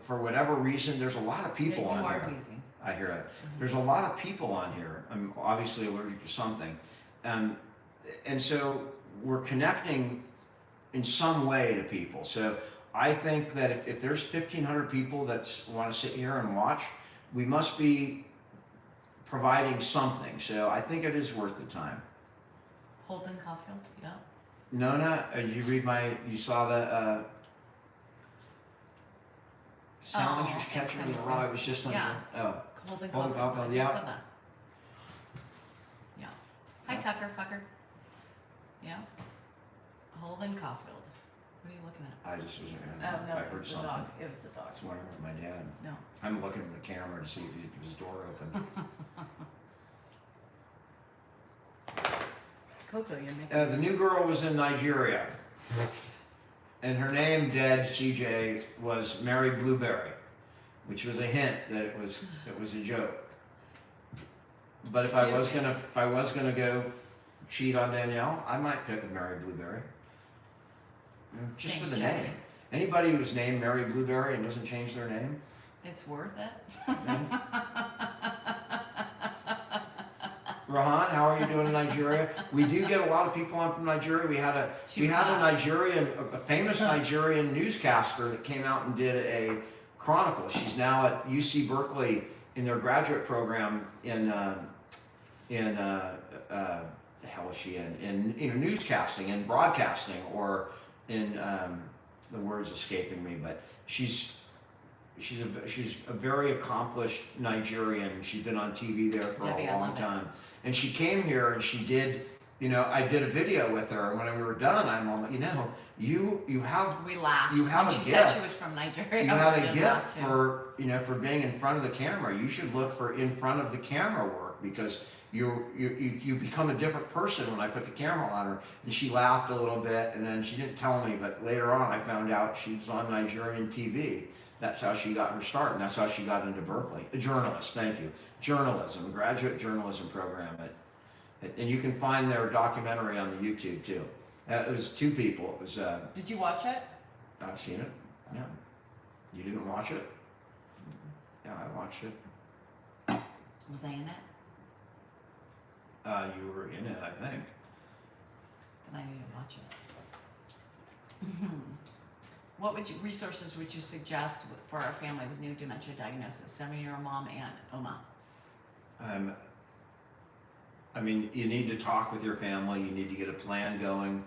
For whatever reason, there's a lot of people on here. Wheezing. I hear it. There's a lot of people on here. I'm obviously allergic to something. And so we're connecting in some way to people. So I think that if there's 1,500 people that want to sit here and watch, we must be providing something. So I think it is worth the time. Holden Caulfield, yeah. Nona, you saw the Salinger's Catcher in the Rye. It was just on Yeah. Oh. Holden Holden Caulfield. Caulfield, I just yeah. said that. Yeah. Hi, Yeah. Tucker, fucker. Yeah. Holden Caulfield. What are you looking at? I just was Oh, if no, I it heard was the something. dog. It was the I dog. was wondering if my dad. No. I'm looking at the camera to see if his door open. Coco, you're making. The new girl was in Nigeria, and her name, dead CJ, was Mary Blueberry, which was a hint that it was a joke. But if I was gonna go cheat on Danielle, I might pick a Mary Blueberry. Just Thanks, for the Jackie. name. Anybody who's named Mary Blueberry and doesn't change their name, It's worth it. Rohan, how are you doing in Nigeria? We do get a lot of people on from Nigeria. We had a famous Nigerian newscaster that came out and did a chronicle. She's now at UC Berkeley in their graduate program in the hell is she in newscasting and broadcasting, or in the word's escaping me, but she's a very accomplished Nigerian. She's been on TV there for Debbie, a long time. And she came here and she did, I did a video with her, and when we were done, I'm all, you have We laughed. You have when a she gift. said she was from Nigeria. you have we a did laugh, gift too. for being in front of the camera. You should look for in front of the camera work, because you become a different person when I put the camera on her. And she laughed a little bit, and then she didn't tell me, but later on I found out she was on Nigerian TV. That's how she got her start, and that's how she got into Berkeley. A journalist, thank you. Journalism, a graduate journalism program and you can find their documentary on the YouTube too. It was two people. It was. Did you watch it? I've seen it. Yeah. You didn't watch it? Yeah, I watched it. Was I in it? You were in it, I think. Then I need to watch it. What resources would you suggest for our family with new dementia diagnosis? 7-year-old mom and Oma. I mean, you need to talk with your family. You need to get a plan going,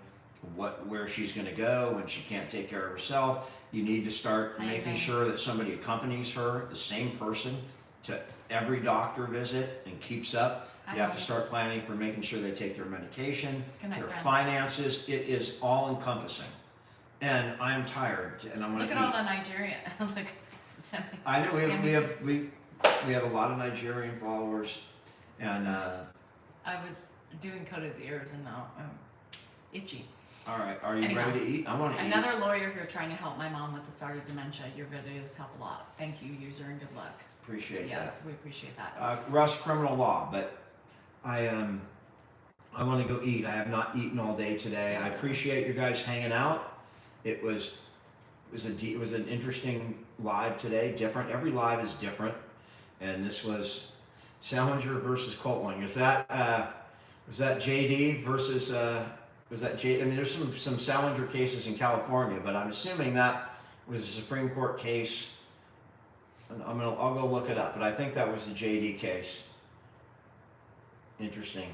where she's going to go when she can't take care of herself. You need to start making sure that somebody accompanies her, the same person, to every doctor visit and keeps up. You have to start planning for making sure they take their medication, their finances. It is all encompassing. And I'm tired, and I'm going to look at all the Nigerian. I know we have a lot of Nigerian followers, and I was doing Coda's ears, and now I'm itchy. all right, are you Anyhow, ready to eat? I want to eat. Another lawyer here trying to help my mom with the start of dementia. Your videos help a lot. Thank you, user, and good luck. Appreciate that. Yes, we appreciate that. Russ, criminal law, but I want to go eat. I have not eaten all day today. I appreciate you guys hanging out. It was an interesting live today. Different. Every live is different, and this was Salinger versus Coltwing. Was that JD versus was that J? I mean, there's some Salinger cases in California, but I'm assuming that was a Supreme Court case. And I'll go look it up, but I think that was the JD case. Interesting.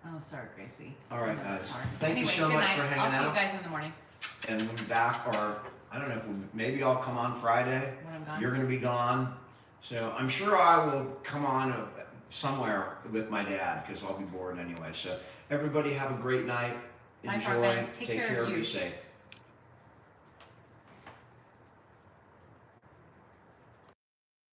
Oh, sorry, Gracie. All right, guys. Thank Anyway, you so good much night. for hanging I'll see out. you guys in the morning And we'll be back, or I don't know, maybe I'll come on Friday. when I'm gone. You're going to be gone. So I'm sure I will come on somewhere with my dad, because I'll be bored anyway. So everybody have a great night. Bye, Enjoy. Frogman. Take care of you. Be safe.